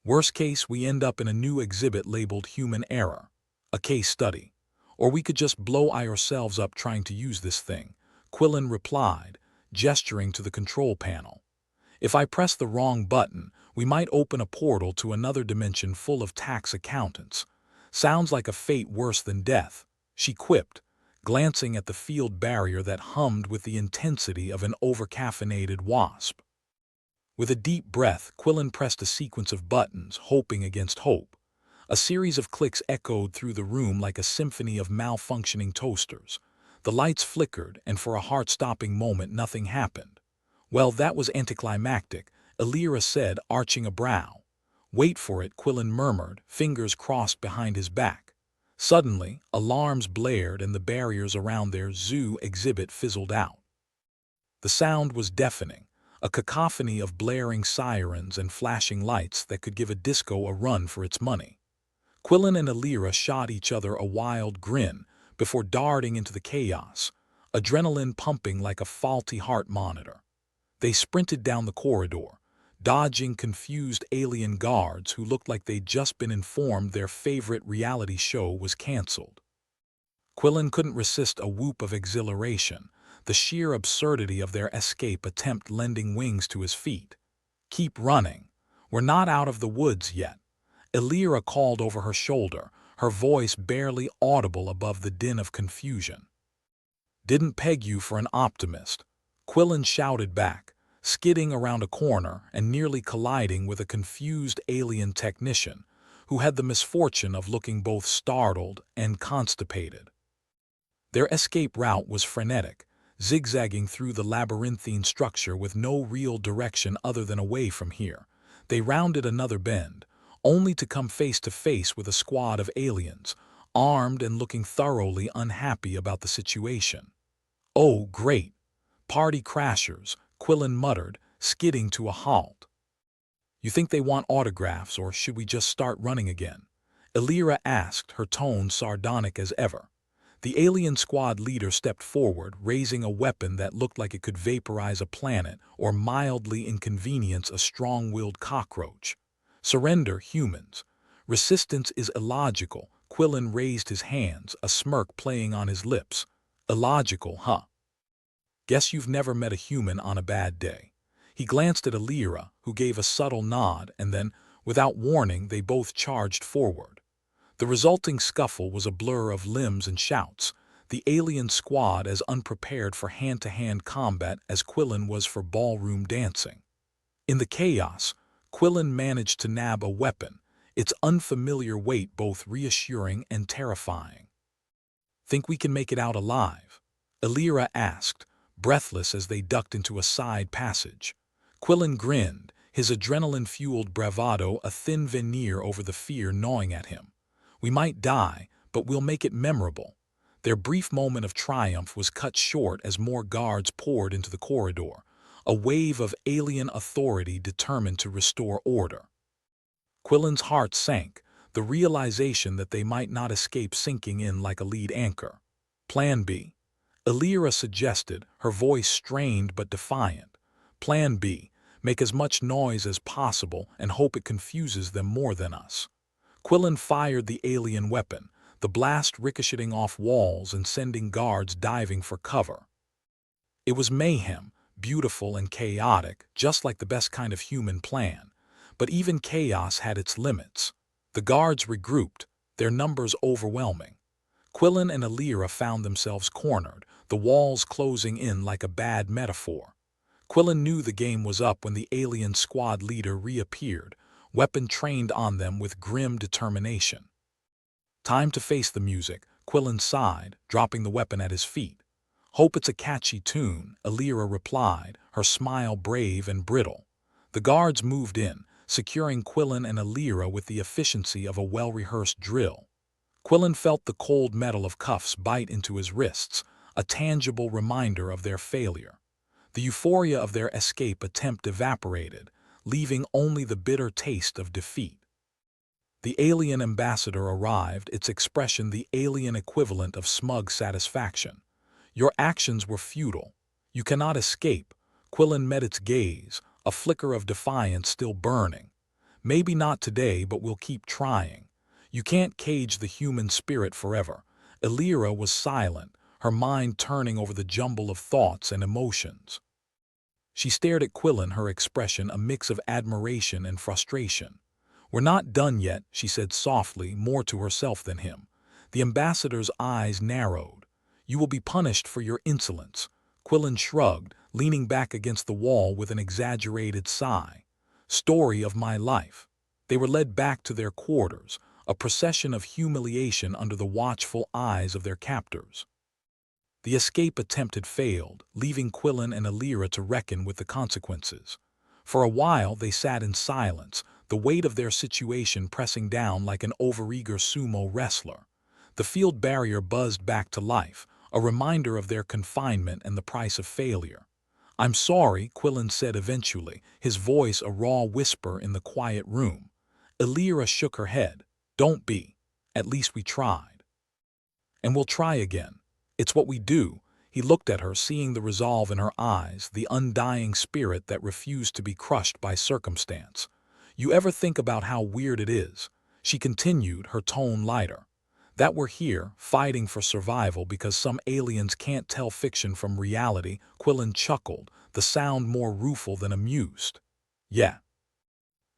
[SPEAKER 1] "Worst case, we end up in a new exhibit labeled Human Error, a case study. Or we could just blow ourselves up trying to use this thing," Quillen replied, gesturing to the control panel. "If I press the wrong button, we might open a portal to another dimension full of tax accountants. Sounds like a fate worse than death," she quipped, glancing at the field barrier that hummed with the intensity of an overcaffeinated wasp. With a deep breath, Quillen pressed a sequence of buttons, hoping against hope. A series of clicks echoed through the room like a symphony of malfunctioning toasters. The lights flickered, and for a heart-stopping moment nothing happened. "Well, that was anticlimactic," Alira said, arching a brow. "Wait for it," Quillen murmured, fingers crossed behind his back. Suddenly, alarms blared and the barriers around their zoo exhibit fizzled out. The sound was deafening, a cacophony of blaring sirens and flashing lights that could give a disco a run for its money. Quillen and Alira shot each other a wild grin before darting into the chaos, adrenaline pumping like a faulty heart monitor. They sprinted down the corridor, dodging confused alien guards who looked like they'd just been informed their favorite reality show was canceled. Quillen couldn't resist a whoop of exhilaration, the sheer absurdity of their escape attempt lending wings to his feet. "Keep running. We're not out of the woods yet," Elira called over her shoulder, her voice barely audible above the din of confusion. "Didn't peg you for an optimist," Quillen shouted back, skidding around a corner and nearly colliding with a confused alien technician who had the misfortune of looking both startled and constipated. Their escape route was frenetic, zigzagging through the labyrinthine structure with no real direction other than away from here. They rounded another bend, only to come face to face with a squad of aliens, armed and looking thoroughly unhappy about the situation. "Oh, great. Party crashers," Quillen muttered, skidding to a halt. "You think they want autographs, or should we just start running again?" Elira asked, her tone sardonic as ever. The alien squad leader stepped forward, raising a weapon that looked like it could vaporize a planet or mildly inconvenience a strong-willed cockroach. "Surrender, humans. Resistance is illogical." Quillen raised his hands, a smirk playing on his lips. "Illogical, huh? Guess you've never met a human on a bad day." He glanced at Elira, who gave a subtle nod, and then, without warning, they both charged forward. The resulting scuffle was a blur of limbs and shouts, the alien squad as unprepared for hand-to-hand combat as Quillen was for ballroom dancing. In the chaos, Quillen managed to nab a weapon, its unfamiliar weight both reassuring and terrifying. "Think we can make it out alive?" Elira asked, breathless as they ducked into a side passage. Quillen grinned, his adrenaline-fueled bravado a thin veneer over the fear gnawing at him. "We might die, but we'll make it memorable." Their brief moment of triumph was cut short as more guards poured into the corridor, a wave of alien authority determined to restore order. Quillen's heart sank, the realization that they might not escape sinking in like a lead anchor. "Plan B," Elira suggested, her voice strained but defiant. "Plan B, make as much noise as possible and hope it confuses them more than us." Quillen fired the alien weapon, the blast ricocheting off walls and sending guards diving for cover. It was mayhem, beautiful and chaotic, just like the best kind of human plan. But even chaos had its limits. The guards regrouped, their numbers overwhelming. Quillen and Elira found themselves cornered, the walls closing in like a bad metaphor. Quillen knew the game was up when the alien squad leader reappeared, weapon trained on them with grim determination. "Time to face the music," Quillen sighed, dropping the weapon at his feet. "Hope it's a catchy tune," Elira replied, her smile brave and brittle. The guards moved in, securing Quillen and Elira with the efficiency of a well-rehearsed drill. Quillen felt the cold metal of cuffs bite into his wrists, a tangible reminder of their failure. The euphoria of their escape attempt evaporated, leaving only the bitter taste of defeat. The alien ambassador arrived, its expression the alien equivalent of smug satisfaction. "Your actions were futile. You cannot escape." Quillen met its gaze, a flicker of defiance still burning. "Maybe not today, but we'll keep trying. You can't cage the human spirit forever." Elira was silent, her mind turning over the jumble of thoughts and emotions. She stared at Quillen, her expression a mix of admiration and frustration. "We're not done yet," she said softly, more to herself than him. The ambassador's eyes narrowed. "You will be punished for your insolence." Quillen shrugged, leaning back against the wall with an exaggerated sigh. "Story of my life." They were led back to their quarters, a procession of humiliation under the watchful eyes of their captors. The escape attempt had failed, leaving Quillen and Elira to reckon with the consequences. For a while they sat in silence, the weight of their situation pressing down like an overeager sumo wrestler. The field barrier buzzed back to life, a reminder of their confinement and the price of failure. "I'm sorry," Quillen said eventually, his voice a raw whisper in the quiet room. Elira shook her head. "Don't be. At least we tried. And we'll try again. It's what we do." He looked at her, seeing the resolve in her eyes, the undying spirit that refused to be crushed by circumstance. "You ever think about how weird it is," she continued, her tone lighter, "that we're here, fighting for survival because some aliens can't tell fiction from reality?" Quillen chuckled, the sound more rueful than amused. "Yeah.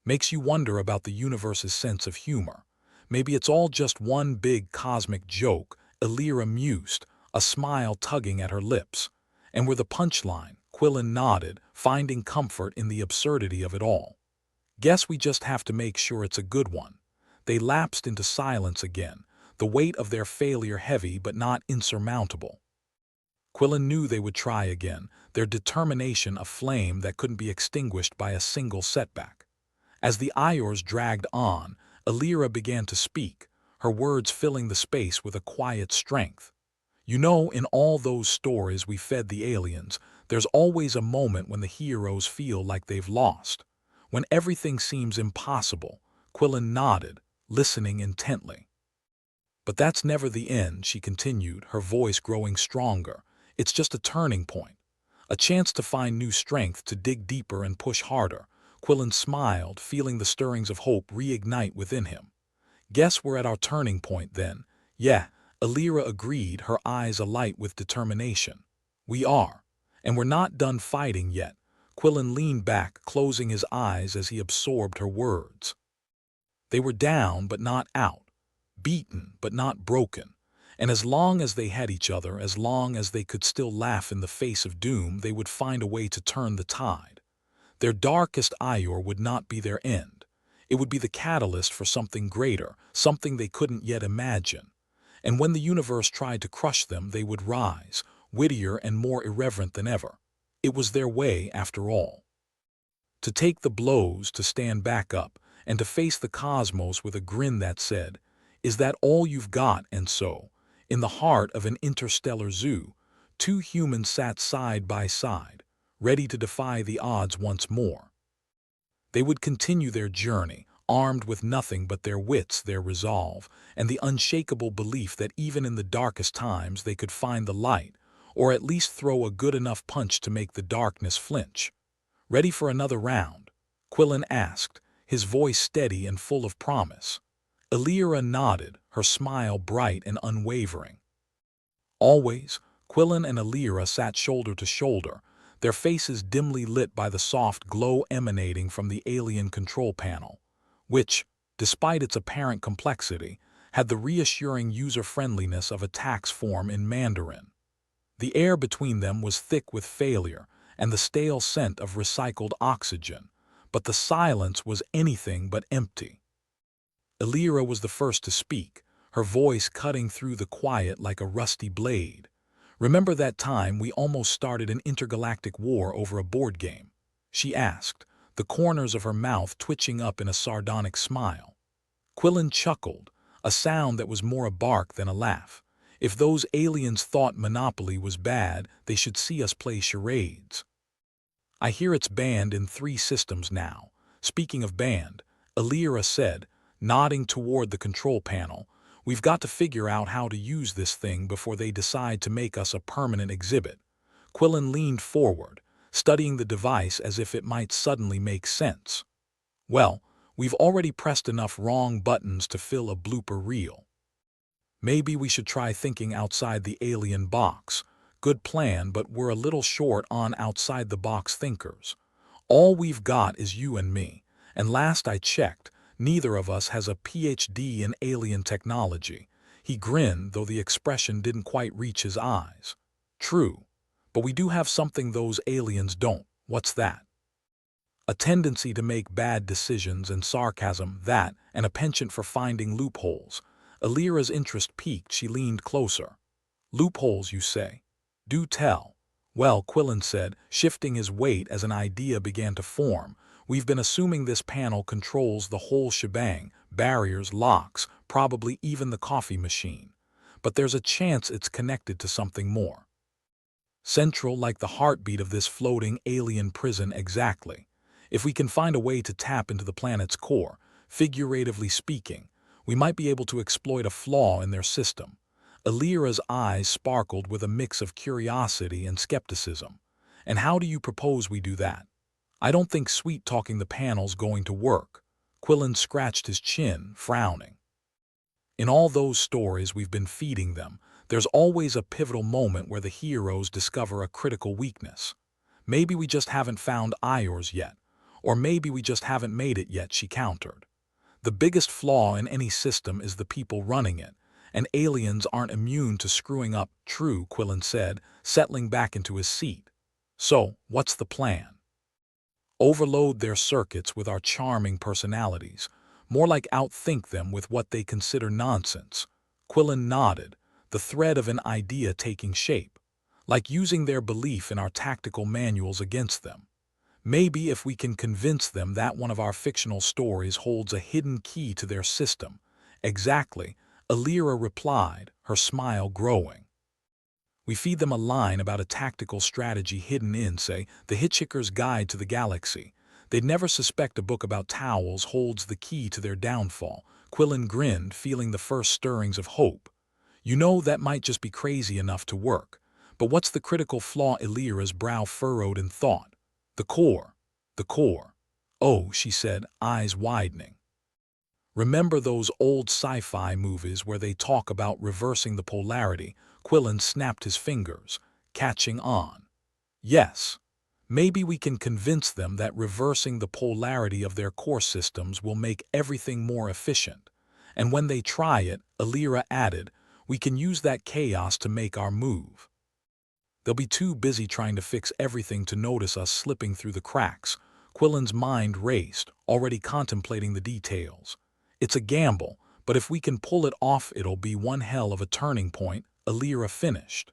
[SPEAKER 1] Makes you wonder about the universe's sense of humor. Maybe it's all just one big cosmic joke," Illyra mused, a smile tugging at her lips. "And we're the punchline," Quillen nodded, finding comfort in the absurdity of it all. "Guess we just have to make sure it's a good one." They lapsed into silence again, the weight of their failure heavy but not insurmountable. Quillen knew they would try again, their determination a flame that couldn't be extinguished by a single setback. As the Iors dragged on, Illyra began to speak, her words filling the space with a quiet strength. "You know, in all those stories we fed the aliens, there's always a moment when the heroes feel like they've lost. When everything seems impossible." Quillen nodded, listening intently. "But that's never the end," she continued, her voice growing stronger. "It's just a turning point. A chance to find new strength, to dig deeper and push harder." Quillen smiled, feeling the stirrings of hope reignite within him. "Guess we're at our turning point then." "Yeah," Illyra agreed, her eyes alight with determination. "We are. And we're not done fighting yet." Quillen leaned back, closing his eyes as he absorbed her words. They were down but not out, beaten but not broken. And as long as they had each other, as long as they could still laugh in the face of doom, they would find a way to turn the tide. Their darkest Ior would not be their end. It would be the catalyst for something greater, something they couldn't yet imagine. And when the universe tried to crush them, they would rise, wittier and more irreverent than ever. It was their way, after all. To take the blows, to stand back up, and to face the cosmos with a grin that said, "Is that all you've got?" And so, in the heart of an interstellar zoo, two humans sat side by side, ready to defy the odds once more. They would continue their journey, armed with nothing but their wits, their resolve, and the unshakable belief that even in the darkest times they could find the light, or at least throw a good enough punch to make the darkness flinch. "Ready for another round?" Quillen asked, his voice steady and full of promise. Illyra nodded, her smile bright and unwavering. "Always." Quillen and Illyra sat shoulder to shoulder, their faces dimly lit by the soft glow emanating from the alien control panel, which, despite its apparent complexity, had the reassuring user-friendliness of a tax form in Mandarin. The air between them was thick with failure and the stale scent of recycled oxygen, but the silence was anything but empty. Illyra was the first to speak, her voice cutting through the quiet like a rusty blade. "Remember that time we almost started an intergalactic war over a board game?" she asked, the corners of her mouth twitching up in a sardonic smile. Quillen chuckled, a sound that was more a bark than a laugh. "If those aliens thought Monopoly was bad, they should see us play charades. I hear it's banned in 3 systems now." "Speaking of banned," Illyra said, nodding toward the control panel, "we've got to figure out how to use this thing before they decide to make us a permanent exhibit." Quillen leaned forward, studying the device as if it might suddenly make sense. "Well, we've already pressed enough wrong buttons to fill a blooper reel. Maybe we should try thinking outside the alien box." "Good plan, but we're a little short on outside-the-box thinkers. All we've got is you and me, and last I checked, neither of us has a PhD in alien technology." He grinned, though the expression didn't quite reach his eyes. "True, but we do have something those aliens don't." "What's that?" "A tendency to make bad decisions and sarcasm, that, and a penchant for finding loopholes." Illyra's interest piqued, she leaned closer. "Loopholes, you say? Do tell." "Well," Quillen said, shifting his weight as an idea began to form, "we've been assuming this panel controls the whole shebang, barriers, locks, probably even the coffee machine. But there's a chance it's connected to something more. Central, like the heartbeat of this floating alien prison. Exactly. If we can find a way to tap into the planet's core, figuratively speaking, we might be able to exploit a flaw in their system." Alira's eyes sparkled with a mix of curiosity and skepticism. "And how do you propose we do that? I don't think sweet-talking the panel's going to work." Quillen scratched his chin, frowning. "In all those stories we've been feeding them, there's always a pivotal moment where the heroes discover a critical weakness. Maybe we just haven't found Ior's yet, or maybe we just haven't made it yet," she countered. "The biggest flaw in any system is the people running it, and aliens aren't immune to screwing up." "True," Quillen said, settling back into his seat. "So, what's the plan?" "Overload their circuits with our charming personalities. More like outthink them with what they consider nonsense." Quillen nodded, the thread of an idea taking shape. "Like using their belief in our tactical manuals against them. Maybe if we can convince them that one of our fictional stories holds a hidden key to their system." "Exactly," Alira replied, her smile growing. "We feed them a line about a tactical strategy hidden in, say, The Hitchhiker's Guide to the Galaxy. They'd never suspect a book about towels holds the key to their downfall." Quillen grinned, feeling the first stirrings of hope. "You know, that might just be crazy enough to work. But what's the critical flaw?" Alira's brow furrowed in thought. "The core. The core." "Oh," she said, eyes widening. "Remember those old sci-fi movies where they talk about reversing the polarity?" Quillen snapped his fingers, catching on. "Yes. Maybe we can convince them that reversing the polarity of their core systems will make everything more efficient. And when they try it," Alira added, "we can use that chaos to make our move. They'll be too busy trying to fix everything to notice us slipping through the cracks." Quillen's mind raced, already contemplating the details. "It's a gamble, but if we can pull it off it'll be one hell of a turning point," Alira finished.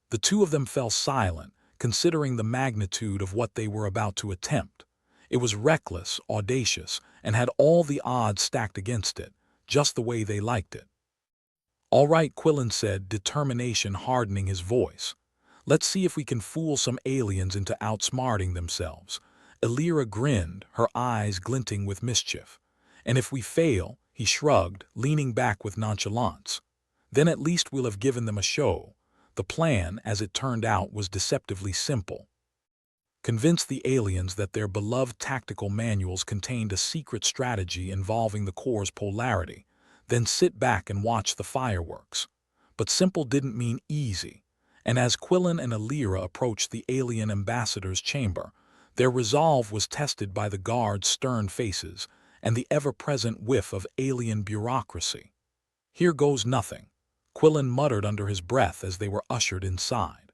[SPEAKER 1] The two of them fell silent, considering the magnitude of what they were about to attempt. It was reckless, audacious, and had all the odds stacked against it, just the way they liked it. "All right," Quillen said, determination hardening his voice. "Let's see if we can fool some aliens into outsmarting themselves." Alira grinned, her eyes glinting with mischief. "And if we fail," he shrugged, leaning back with nonchalance, "then at least we'll have given them a show." The plan, as it turned out, was deceptively simple. Convince the aliens that their beloved tactical manuals contained a secret strategy involving the core's polarity, then sit back and watch the fireworks. But simple didn't mean easy, and as Quillen and Alira approached the alien ambassador's chamber, their resolve was tested by the guards' stern faces and the ever-present whiff of alien bureaucracy. "Here goes nothing," Quillen muttered under his breath as they were ushered inside.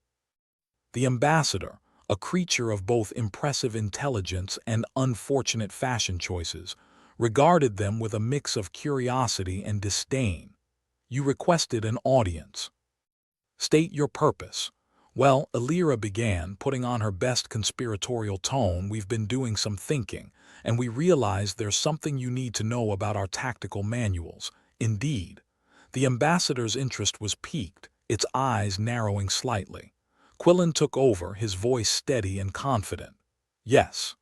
[SPEAKER 1] The ambassador, a creature of both impressive intelligence and unfortunate fashion choices, regarded them with a mix of curiosity and disdain. "You requested an audience. State your purpose." "Well," Alira began, putting on her best conspiratorial tone, "we've been doing some thinking, and we realized there's something you need to know about our tactical manuals." "Indeed." The ambassador's interest was piqued, its eyes narrowing slightly. Quillen took over, his voice steady and confident. "Yes.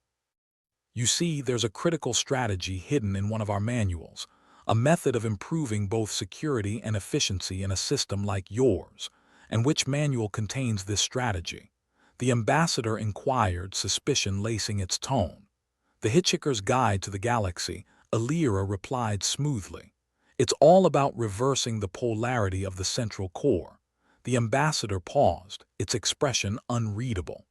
[SPEAKER 1] You see, there's a critical strategy hidden in one of our manuals, a method of improving both security and efficiency in a system like yours." "And which manual contains this strategy?" the ambassador inquired, suspicion lacing its tone. "The Hitchhiker's Guide to the Galaxy," Alira replied smoothly. "It's all about reversing the polarity of the central core." The ambassador paused, its expression unreadable.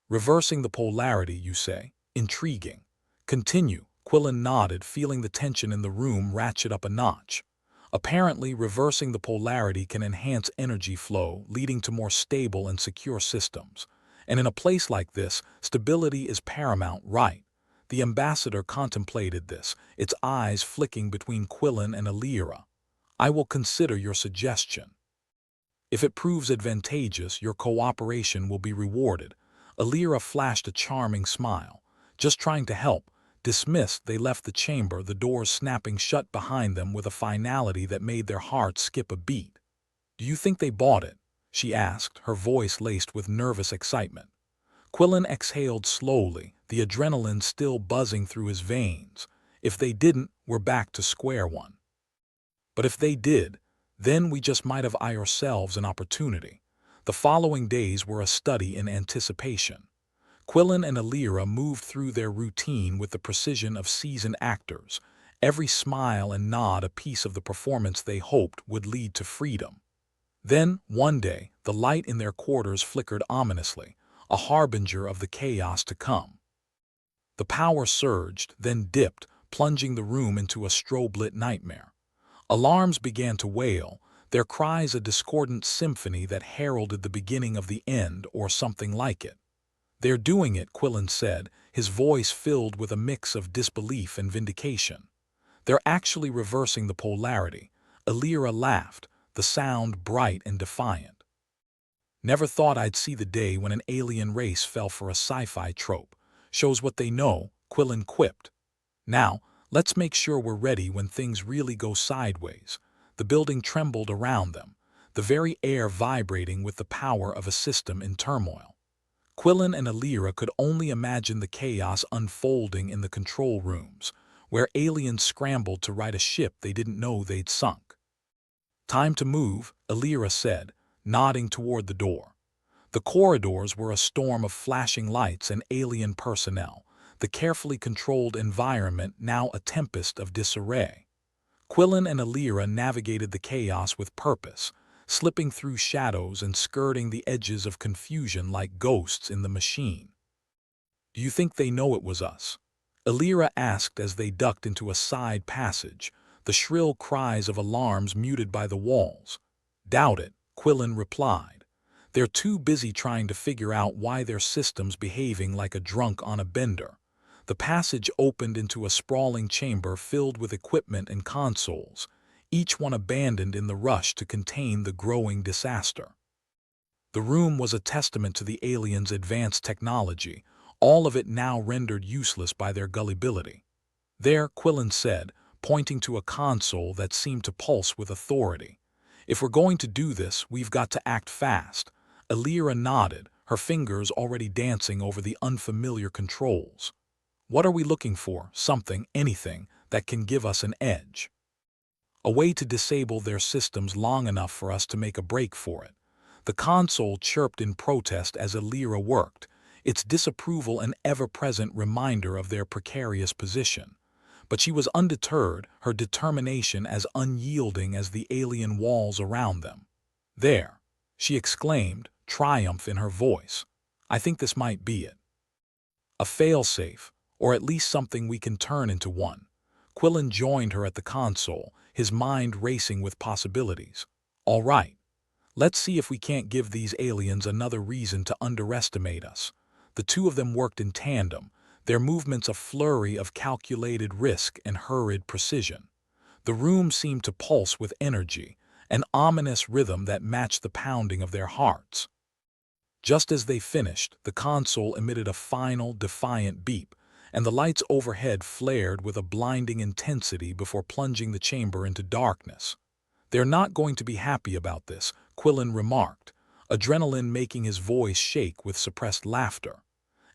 [SPEAKER 1] "Reversing the polarity, you say? Intriguing. Continue." Quillen nodded, feeling the tension in the room ratchet up a notch. "Apparently, reversing the polarity can enhance energy flow, leading to more stable and secure systems. And in a place like this, stability is paramount, right?" The ambassador contemplated this, its eyes flicking between Quillen and Alira. "I will consider your suggestion. If it proves advantageous, your cooperation will be rewarded." Alira flashed a charming smile. "Just trying to help." Dismissed, they left the chamber, the doors snapping shut behind them with a finality that made their hearts skip a beat. "Do you think they bought it?" she asked, her voice laced with nervous excitement. Quillen exhaled slowly, the adrenaline still buzzing through his veins. "If they didn't, we're back to square one. But if they did, Then we just might have ourselves an opportunity. The following days were a study in anticipation. Quillen and Alira moved through their routine with the precision of seasoned actors, every smile and nod a piece of the performance they hoped would lead to freedom. Then, one day, the light in their quarters flickered ominously, a harbinger of the chaos to come. The power surged, then dipped, plunging the room into a strobe-lit nightmare. Alarms began to wail, their cries a discordant symphony that heralded the beginning of the end or something like it. "They're doing it," Quillen said, his voice filled with a mix of disbelief and vindication. "They're actually reversing the polarity." Alira laughed, the sound bright and defiant. "Never thought I'd see the day when an alien race fell for a sci-fi trope. Shows what they know," Quillen quipped. "Now, let's make sure we're ready when things really go sideways." The building trembled around them, the very air vibrating with the power of a system in turmoil. Quillen and Alira could only imagine the chaos unfolding in the control rooms, where aliens scrambled to right a ship they didn't know they'd sunk. "Time to move," Alira said, nodding toward the door. The corridors were a storm of flashing lights and alien personnel, the carefully controlled environment now a tempest of disarray. Quillen and Alira navigated the chaos with purpose, slipping through shadows and skirting the edges of confusion like ghosts in the machine. "Do you think they know it was us?" Alira asked as they ducked into a side passage, the shrill cries of alarms muted by the walls. "Doubt it," Quillen replied. "They're too busy trying to figure out why their system's behaving like a drunk on a bender." The passage opened into a sprawling chamber filled with equipment and consoles, each one abandoned in the rush to contain the growing disaster. The room was a testament to the aliens' advanced technology, all of it now rendered useless by their gullibility. "There," Quillen said, pointing to a console that seemed to pulse with authority. "If we're going to do this, we've got to act fast." Alira nodded, her fingers already dancing over the unfamiliar controls. "What are we looking for? Something, anything, that can give us an edge. A way to disable their systems long enough for us to make a break for it." The console chirped in protest as Alira worked, its disapproval an ever-present reminder of their precarious position. But she was undeterred, her determination as unyielding as the alien walls around them. "There," she exclaimed, triumph in her voice. "I think this might be it. A failsafe, or at least something we can turn into one." Quillen joined her at the console, his mind racing with possibilities. "All right. Let's see if we can't give these aliens another reason to underestimate us." The two of them worked in tandem, their movements a flurry of calculated risk and hurried precision. The room seemed to pulse with energy, an ominous rhythm that matched the pounding of their hearts. Just as they finished, the console emitted a final, defiant beep, and the lights overhead flared with a blinding intensity before plunging the chamber into darkness. "They're not going to be happy about this," Quillen remarked, adrenaline making his voice shake with suppressed laughter.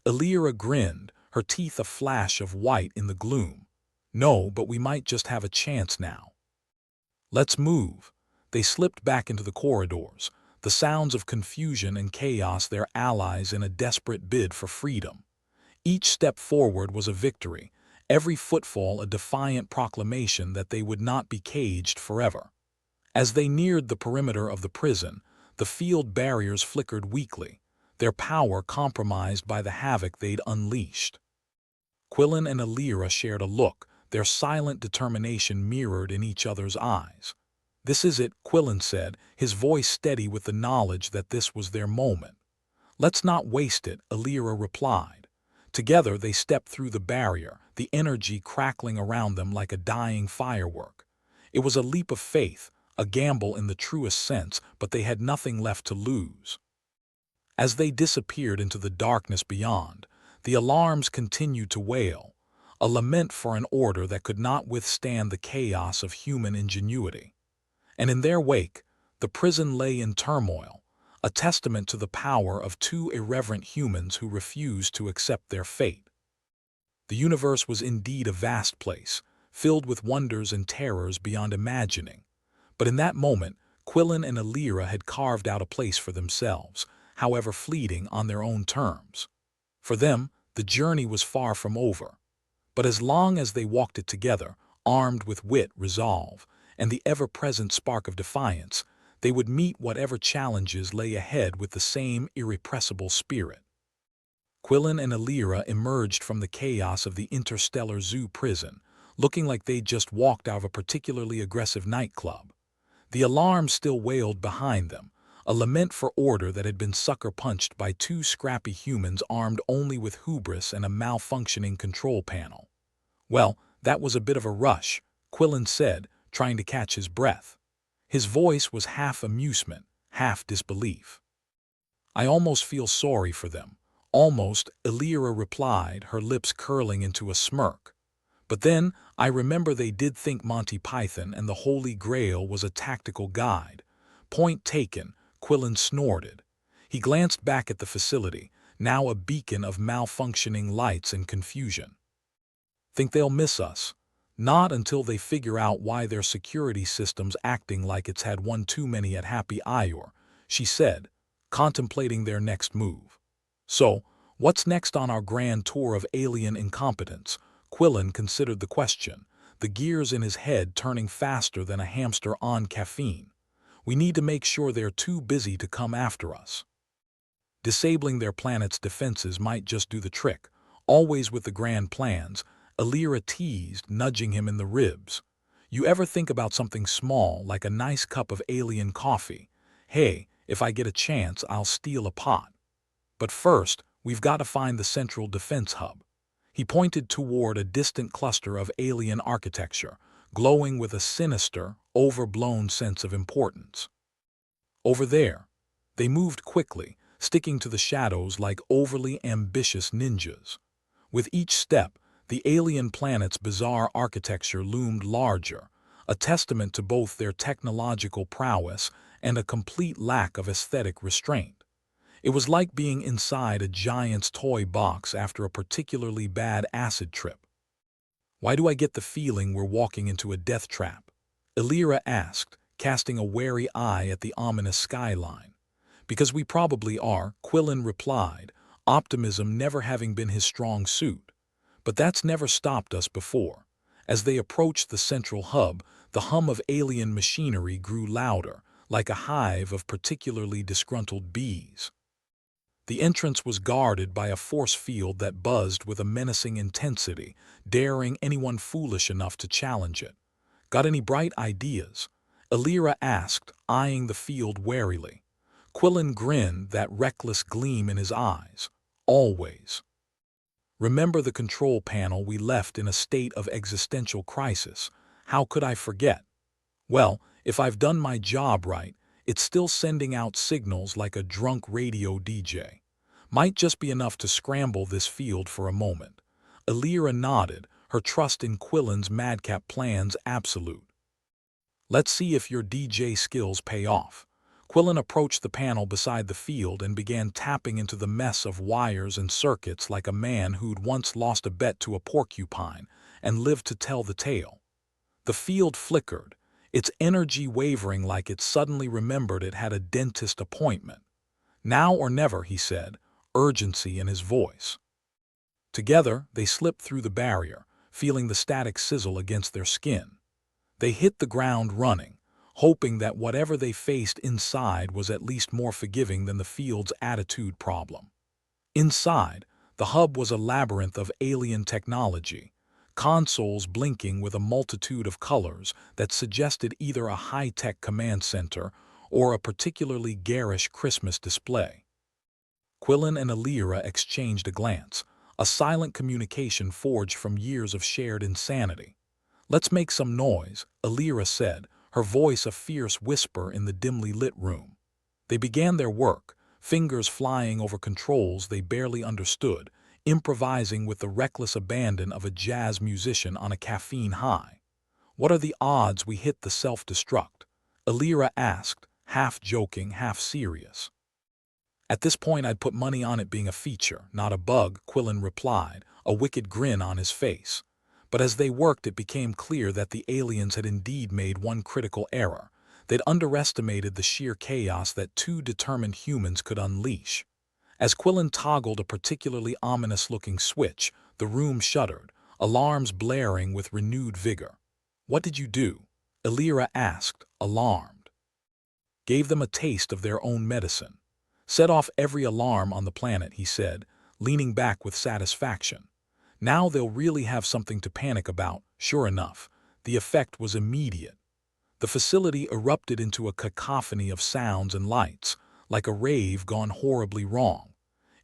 [SPEAKER 1] Alira grinned, her teeth a flash of white in the gloom. "No, but we might just have a chance now." "Let's move." They slipped back into the corridors, the sounds of confusion and chaos their allies in a desperate bid for freedom. Each step forward was a victory, every footfall a defiant proclamation that they would not be caged forever. As they neared the perimeter of the prison, the field barriers flickered weakly, their power compromised by the havoc they'd unleashed. Quillen and Alira shared a look, their silent determination mirrored in each other's eyes. "This is it," Quillen said, his voice steady with the knowledge that this was their moment. "Let's not waste it," Alira replied. Together they stepped through the barrier, the energy crackling around them like a dying firework. It was a leap of faith, a gamble in the truest sense, but they had nothing left to lose. As they disappeared into the darkness beyond, the alarms continued to wail, a lament for an order that could not withstand the chaos of human ingenuity. And in their wake, the prison lay in turmoil, a testament to the power of two irreverent humans who refused to accept their fate. The universe was indeed a vast place, filled with wonders and terrors beyond imagining. But in that moment, Quillen and Alira had carved out a place for themselves, however fleeting, on their own terms. For them, the journey was far from over. But as long as they walked it together, armed with wit, resolve, and the ever-present spark of defiance, they would meet whatever challenges lay ahead with the same irrepressible spirit. Quillen and Alira emerged from the chaos of the interstellar zoo prison, looking like they'd just walked out of a particularly aggressive nightclub. The alarm still wailed behind them, a lament for order that had been sucker-punched by two scrappy humans armed only with hubris and a malfunctioning control panel. "Well, that was a bit of a rush," Quillen said, trying to catch his breath. His voice was half amusement, half disbelief. "I almost feel sorry for them." "Almost," Alira replied, her lips curling into a smirk. "But then, I remember they did think Monty Python and the Holy Grail was a tactical guide." "Point taken," Quillen snorted. He glanced back at the facility, now a beacon of malfunctioning lights and confusion. "Think they'll miss us?" "Not until they figure out why their security system's acting like it's had one too many at Happy Hour," she said, contemplating their next move. "So, what's next on our grand tour of alien incompetence?" Quillen considered the question, the gears in his head turning faster than a hamster on caffeine. "We need to make sure they're too busy to come after us. Disabling their planet's defenses might just do the trick." "Always with the grand plans," Alira teased, nudging him in the ribs. "You ever think about something small, like a nice cup of alien coffee? Hey, if I get a chance, I'll steal a pot. But first, we've got to find the central defense hub." He pointed toward a distant cluster of alien architecture, glowing with a sinister, overblown sense of importance. "Over there." They moved quickly, sticking to the shadows like overly ambitious ninjas. With each step, the alien planet's bizarre architecture loomed larger, a testament to both their technological prowess and a complete lack of aesthetic restraint. It was like being inside a giant's toy box after a particularly bad acid trip. "Why do I get the feeling we're walking into a death trap?" Alira asked, casting a wary eye at the ominous skyline. "Because we probably are," Quillen replied, optimism never having been his strong suit. "But that's never stopped us before." As they approached the central hub, the hum of alien machinery grew louder, like a hive of particularly disgruntled bees. The entrance was guarded by a force field that buzzed with a menacing intensity, daring anyone foolish enough to challenge it. "Got any bright ideas?" Alira asked, eyeing the field warily. Quillen grinned, that reckless gleam in his eyes. "Always. Remember the control panel we left in a state of existential crisis? How could I forget? Well, if I've done my job right, it's still sending out signals like a drunk radio DJ. Might just be enough to scramble this field for a moment." Alira nodded, her trust in Quillen's madcap plans absolute. "Let's see if your DJ skills pay off." Quillen approached the panel beside the field and began tapping into the mess of wires and circuits like a man who'd once lost a bet to a porcupine and lived to tell the tale. The field flickered, its energy wavering like it suddenly remembered it had a dentist appointment. "Now or never," he said, urgency in his voice. Together, they slipped through the barrier, feeling the static sizzle against their skin. They hit the ground running, hoping that whatever they faced inside was at least more forgiving than the field's attitude problem. Inside, the hub was a labyrinth of alien technology, consoles blinking with a multitude of colors that suggested either a high-tech command center or a particularly garish Christmas display. Quillen and Alira exchanged a glance, a silent communication forged from years of shared insanity. "Let's make some noise," Alira said, her voice a fierce whisper in the dimly lit room. They began their work, fingers flying over controls they barely understood, improvising with the reckless abandon of a jazz musician on a caffeine high. "What are the odds we hit the self-destruct?" Alira asked, half joking, half serious. "At this point, I'd put money on it being a feature, not a bug," Quillen replied, a wicked grin on his face. But as they worked, it became clear that the aliens had indeed made one critical error. They'd underestimated the sheer chaos that two determined humans could unleash. As Quillen toggled a particularly ominous-looking switch, the room shuddered, alarms blaring with renewed vigor. "What did you do?" Elira asked, alarmed. "Gave them a taste of their own medicine. Set off every alarm on the planet," he said, leaning back with satisfaction. "Now they'll really have something to panic about." Sure enough, the effect was immediate. The facility erupted into a cacophony of sounds and lights, like a rave gone horribly wrong.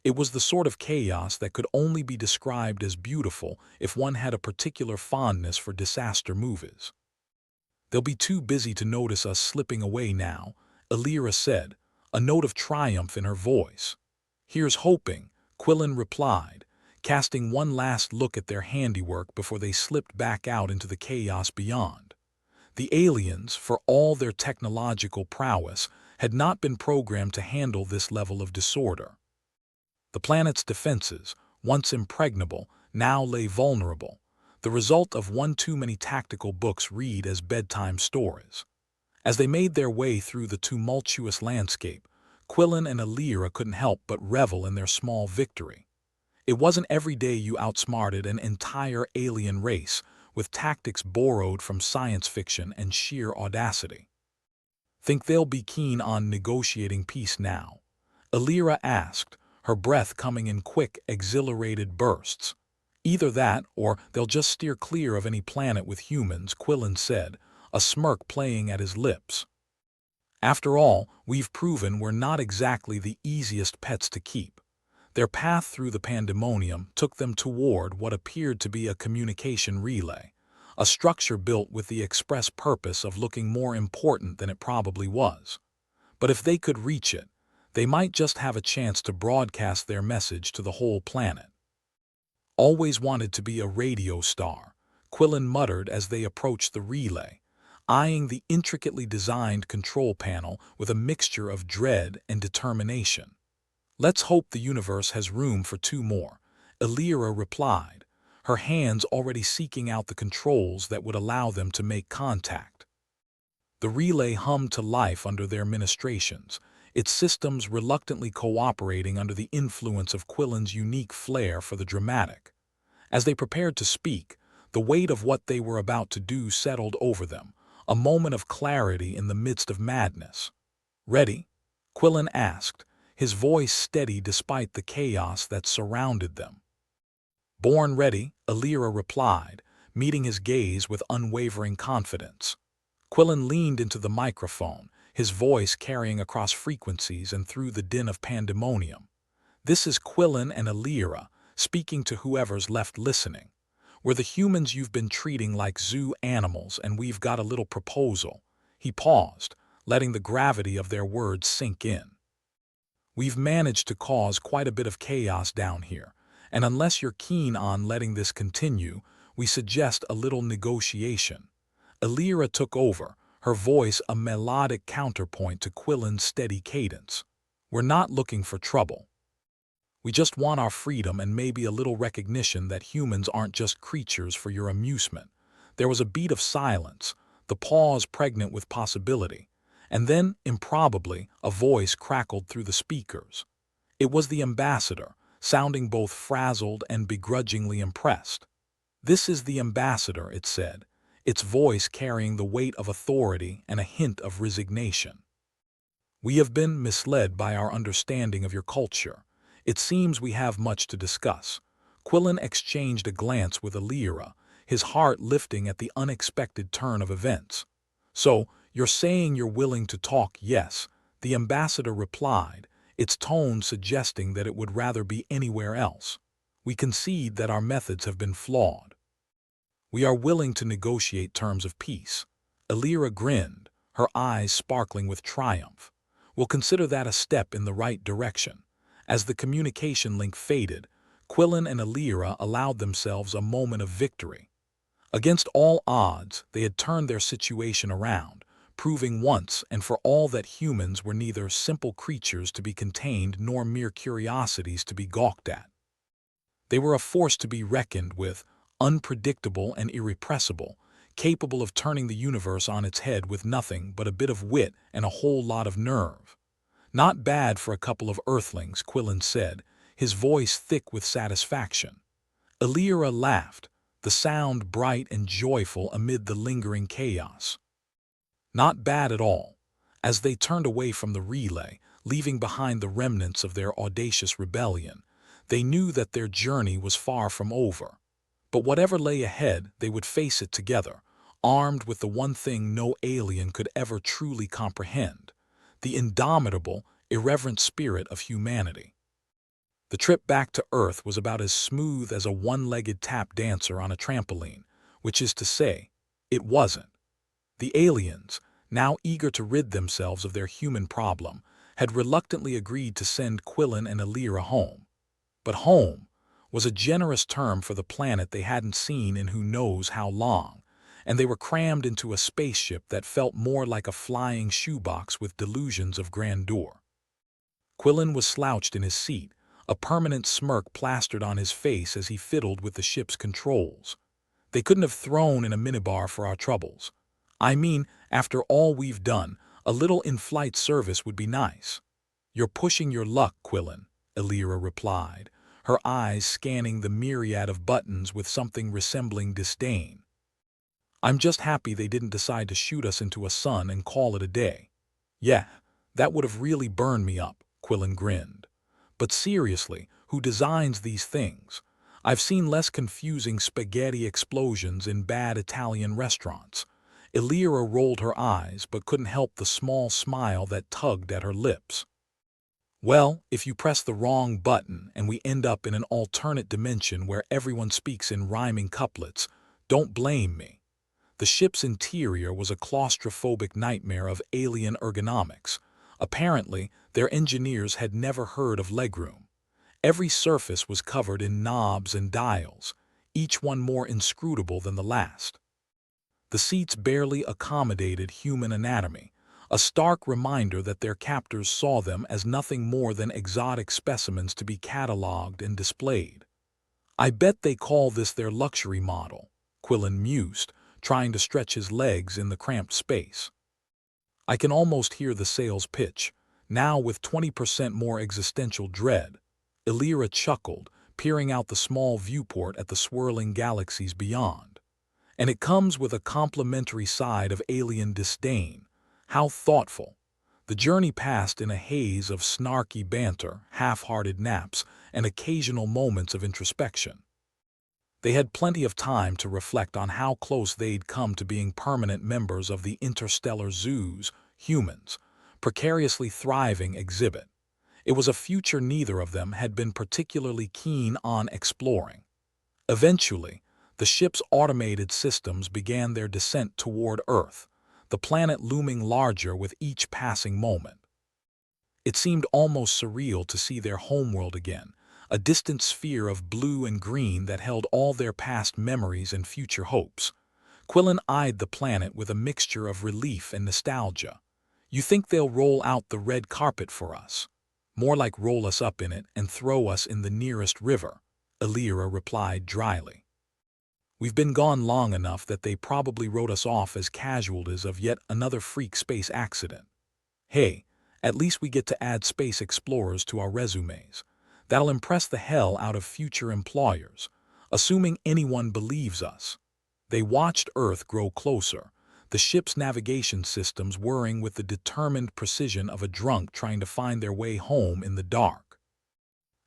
[SPEAKER 1] It was the sort of chaos that could only be described as beautiful if one had a particular fondness for disaster movies. "They'll be too busy to notice us slipping away now," Elira said, a note of triumph in her voice. "Here's hoping," Quillen replied, casting one last look at their handiwork before they slipped back out into the chaos beyond. The aliens, for all their technological prowess, had not been programmed to handle this level of disorder. The planet's defenses, once impregnable, now lay vulnerable, the result of one too many tactical books read as bedtime stories. As they made their way through the tumultuous landscape, Quillen and Elira couldn't help but revel in their small victory. It wasn't every day you outsmarted an entire alien race with tactics borrowed from science fiction and sheer audacity. "Think they'll be keen on negotiating peace now?" Elira asked, her breath coming in quick, exhilarated bursts. "Either that, or they'll just steer clear of any planet with humans," Quillen said, a smirk playing at his lips. "After all, we've proven we're not exactly the easiest pets to keep." Their path through the pandemonium took them toward what appeared to be a communication relay, a structure built with the express purpose of looking more important than it probably was. But if they could reach it, they might just have a chance to broadcast their message to the whole planet. "Always wanted to be a radio star," Quillen muttered as they approached the relay, eyeing the intricately designed control panel with a mixture of dread and determination. "Let's hope the universe has room for two more," Elira replied, her hands already seeking out the controls that would allow them to make contact. The relay hummed to life under their ministrations, its systems reluctantly cooperating under the influence of Quillen's unique flair for the dramatic. As they prepared to speak, the weight of what they were about to do settled over them, a moment of clarity in the midst of madness. "Ready?" Quillen asked, his voice steady despite the chaos that surrounded them. "Born ready," Elira replied, meeting his gaze with unwavering confidence. Quillen leaned into the microphone, his voice carrying across frequencies and through the din of pandemonium. "This is Quillen and Elira, speaking to whoever's left listening. We're the humans you've been treating like zoo animals, and we've got a little proposal." He paused, letting the gravity of their words sink in. "We've managed to cause quite a bit of chaos down here, and unless you're keen on letting this continue, we suggest a little negotiation." Elira took over, her voice a melodic counterpoint to Quillen's steady cadence. "We're not looking for trouble. We just want our freedom and maybe a little recognition that humans aren't just creatures for your amusement." There was a beat of silence, the pause pregnant with possibility, and then, improbably, a voice crackled through the speakers. It was the ambassador, sounding both frazzled and begrudgingly impressed. "This is the ambassador," it said, its voice carrying the weight of authority and a hint of resignation. "We have been misled by our understanding of your culture. It seems we have much to discuss." Quillen exchanged a glance with Elira, his heart lifting at the unexpected turn of events. "So, you're saying you're willing to talk?" "Yes," the ambassador replied, its tone suggesting that it would rather be anywhere else. "We concede that our methods have been flawed. We are willing to negotiate terms of peace." Elira grinned, her eyes sparkling with triumph. "We'll consider that a step in the right direction." As the communication link faded, Quillen and Elira allowed themselves a moment of victory. Against all odds, they had turned their situation around, proving once and for all that humans were neither simple creatures to be contained nor mere curiosities to be gawked at. They were a force to be reckoned with, unpredictable and irrepressible, capable of turning the universe on its head with nothing but a bit of wit and a whole lot of nerve. Not bad for a couple of Earthlings, Quillen said, his voice thick with satisfaction. Illyra laughed, the sound bright and joyful amid the lingering chaos. Not bad at all. As they turned away from the relay, leaving behind the remnants of their audacious rebellion, they knew that their journey was far from over. But whatever lay ahead, they would face it together, armed with the one thing no alien could ever truly comprehend: the indomitable, irreverent spirit of humanity. The trip back to Earth was about as smooth as a one-legged tap dancer on a trampoline, which is to say, it wasn't. The aliens, now eager to rid themselves of their human problem, had reluctantly agreed to send Quillen and Illyra home. But home was a generous term for the planet they hadn't seen in who knows how long, and they were crammed into a spaceship that felt more like a flying shoebox with delusions of grandeur. Quillen was slouched in his seat, a permanent smirk plastered on his face as he fiddled with the ship's controls. They couldn't have thrown in a minibar for our troubles. I mean, after all we've done, a little in-flight service would be nice. You're pushing your luck, Quillen, Illyra replied, her eyes scanning the myriad of buttons with something resembling disdain. I'm just happy they didn't decide to shoot us into a sun and call it a day. Yeah, that would have really burned me up, Quillen grinned. But seriously, who designs these things? I've seen less confusing spaghetti explosions in bad Italian restaurants. Illyra rolled her eyes but couldn't help the small smile that tugged at her lips. Well, if you press the wrong button and we end up in an alternate dimension where everyone speaks in rhyming couplets, don't blame me. The ship's interior was a claustrophobic nightmare of alien ergonomics. Apparently, their engineers had never heard of legroom. Every surface was covered in knobs and dials, each one more inscrutable than the last. The seats barely accommodated human anatomy, a stark reminder that their captors saw them as nothing more than exotic specimens to be catalogued and displayed. I bet they call this their luxury model, Quillen mused, trying to stretch his legs in the cramped space. I can almost hear the sales pitch, now with 20% more existential dread. Illyra chuckled, peering out the small viewport at the swirling galaxies beyond. And it comes with a complimentary side of alien disdain. How thoughtful. The journey passed in a haze of snarky banter, half-hearted naps, and occasional moments of introspection. They had plenty of time to reflect on how close they'd come to being permanent members of the interstellar zoos, humans, precariously thriving exhibit. It was a future neither of them had been particularly keen on exploring. Eventually, the ship's automated systems began their descent toward Earth, the planet looming larger with each passing moment. It seemed almost surreal to see their homeworld again, a distant sphere of blue and green that held all their past memories and future hopes. Quillen eyed the planet with a mixture of relief and nostalgia. You think they'll roll out the red carpet for us? More like roll us up in it and throw us in the nearest river, Illyra replied dryly. We've been gone long enough that they probably wrote us off as casualties of yet another freak space accident. Hey, at least we get to add space explorers to our resumes. That'll impress the hell out of future employers, assuming anyone believes us. They watched Earth grow closer, the ship's navigation systems whirring with the determined precision of a drunk trying to find their way home in the dark.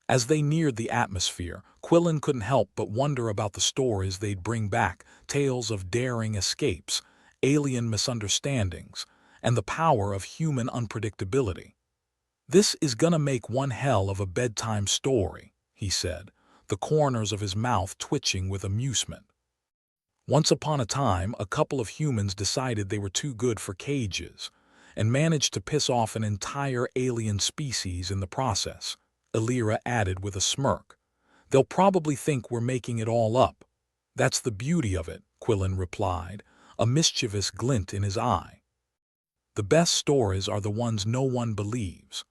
[SPEAKER 1] As they neared the atmosphere, Quillen couldn't help but wonder about the stories they'd bring back, tales of daring escapes, alien misunderstandings, and the power of human unpredictability. This is gonna make one hell of a bedtime story, he said, the corners of his mouth twitching with amusement. Once upon a time, a couple of humans decided they were too good for cages, and managed to piss off an entire alien species in the process, Illyra added with a smirk. They'll probably think we're making it all up. That's the beauty of it, Quillen replied, a mischievous glint in his eye. The best stories are the ones no one believes.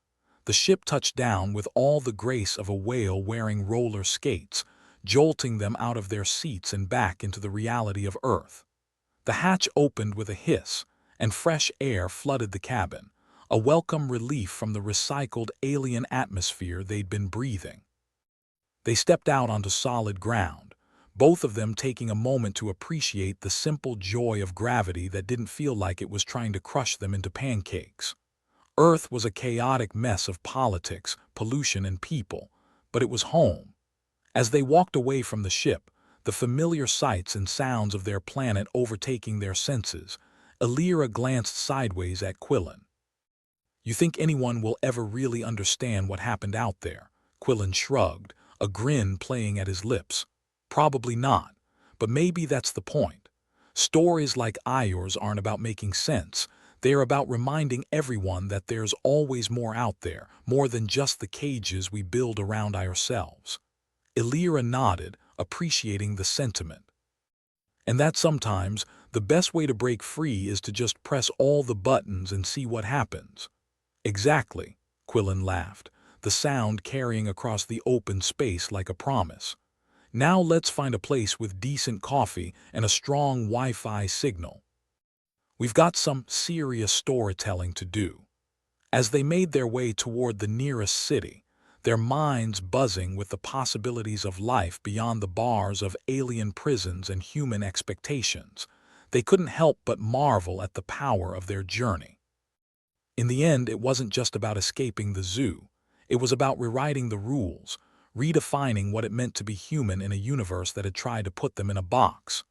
[SPEAKER 1] The ship touched down with all the grace of a whale wearing roller skates, jolting them out of their seats and back into the reality of Earth. The hatch opened with a hiss, and fresh air flooded the cabin, a welcome relief from the recycled alien atmosphere they'd been breathing. They stepped out onto solid ground, both of them taking a moment to appreciate the simple joy of gravity that didn't feel like it was trying to crush them into pancakes. Earth was a chaotic mess of politics, pollution, and people, but it was home. As they walked away from the ship, the familiar sights and sounds of their planet overtaking their senses, Elira glanced sideways at Quillen. "You think anyone will ever really understand what happened out there?" Quillen shrugged, a grin playing at his lips. "Probably not, but maybe that's the point. Stories like yours aren't about making sense. They are about reminding everyone that there's always more out there, more than just the cages we build around ourselves." Elira nodded, appreciating the sentiment. "And that sometimes the best way to break free is to just press all the buttons and see what happens." "Exactly," Quillen laughed, the sound carrying across the open space like a promise. "Now let's find a place with decent coffee and a strong Wi-Fi signal. We've got some serious storytelling to do." As they made their way toward the nearest city, their minds buzzing with the possibilities of life beyond the bars of alien prisons and human expectations, they couldn't help but marvel at the power of their journey. In the end, it wasn't just about escaping the zoo. It was about rewriting the rules, redefining what it meant to be human in a universe that had tried to put them in a box.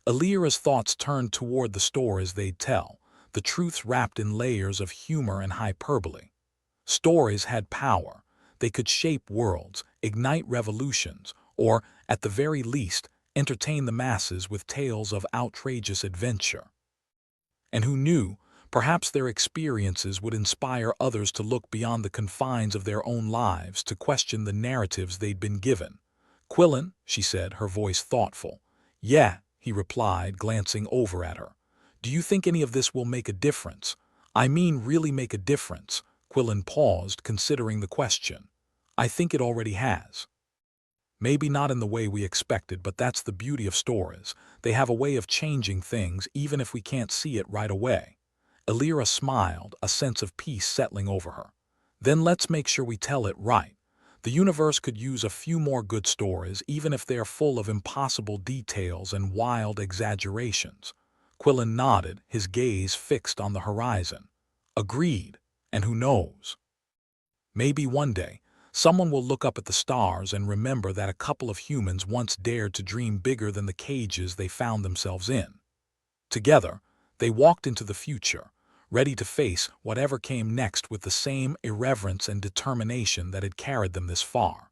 [SPEAKER 1] Elira's thoughts turned toward the stories they'd tell, the truths wrapped in layers of humor and hyperbole. Stories had power. They could shape worlds, ignite revolutions, or, at the very least, entertain the masses with tales of outrageous adventure. And who knew, perhaps their experiences would inspire others to look beyond the confines of their own lives to question the narratives they'd been given. "Quillen," she said, her voice thoughtful. "Yeah," he replied, glancing over at her. "Do you think any of this will make a difference? I mean really make a difference?" Quillen paused, considering the question. "I think it already has. Maybe not in the way we expected, but that's the beauty of stories. They have a way of changing things even if we can't see it right away." Elira smiled, a sense of peace settling over her. "Then let's make sure we tell it right. The universe could use a few more good stories, even if they're full of impossible details and wild exaggerations." Quillen nodded, his gaze fixed on the horizon. "Agreed. And who knows? Maybe one day, someone will look up at the stars and remember that a couple of humans once dared to dream bigger than the cages they found themselves in." Together, they walked into the future, ready to face whatever came next with the same irreverence and determination that had carried them this far.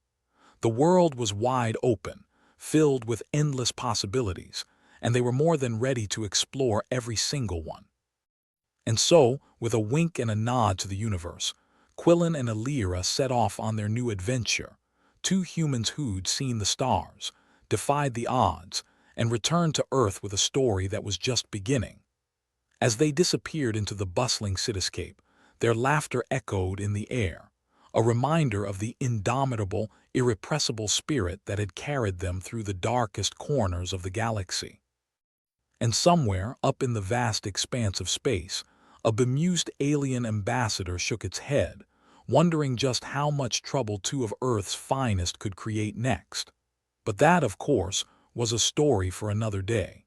[SPEAKER 1] The world was wide open, filled with endless possibilities, and they were more than ready to explore every single one. And so, with a wink and a nod to the universe, Quillen and Elira set off on their new adventure, two humans who'd seen the stars, defied the odds, and returned to Earth with a story that was just beginning. As they disappeared into the bustling cityscape, their laughter echoed in the air, a reminder of the indomitable, irrepressible spirit that had carried them through the darkest corners of the galaxy. And somewhere, up in the vast expanse of space, a bemused alien ambassador shook its head, wondering just how much trouble two of Earth's finest could create next. But that, of course, was a story for another day.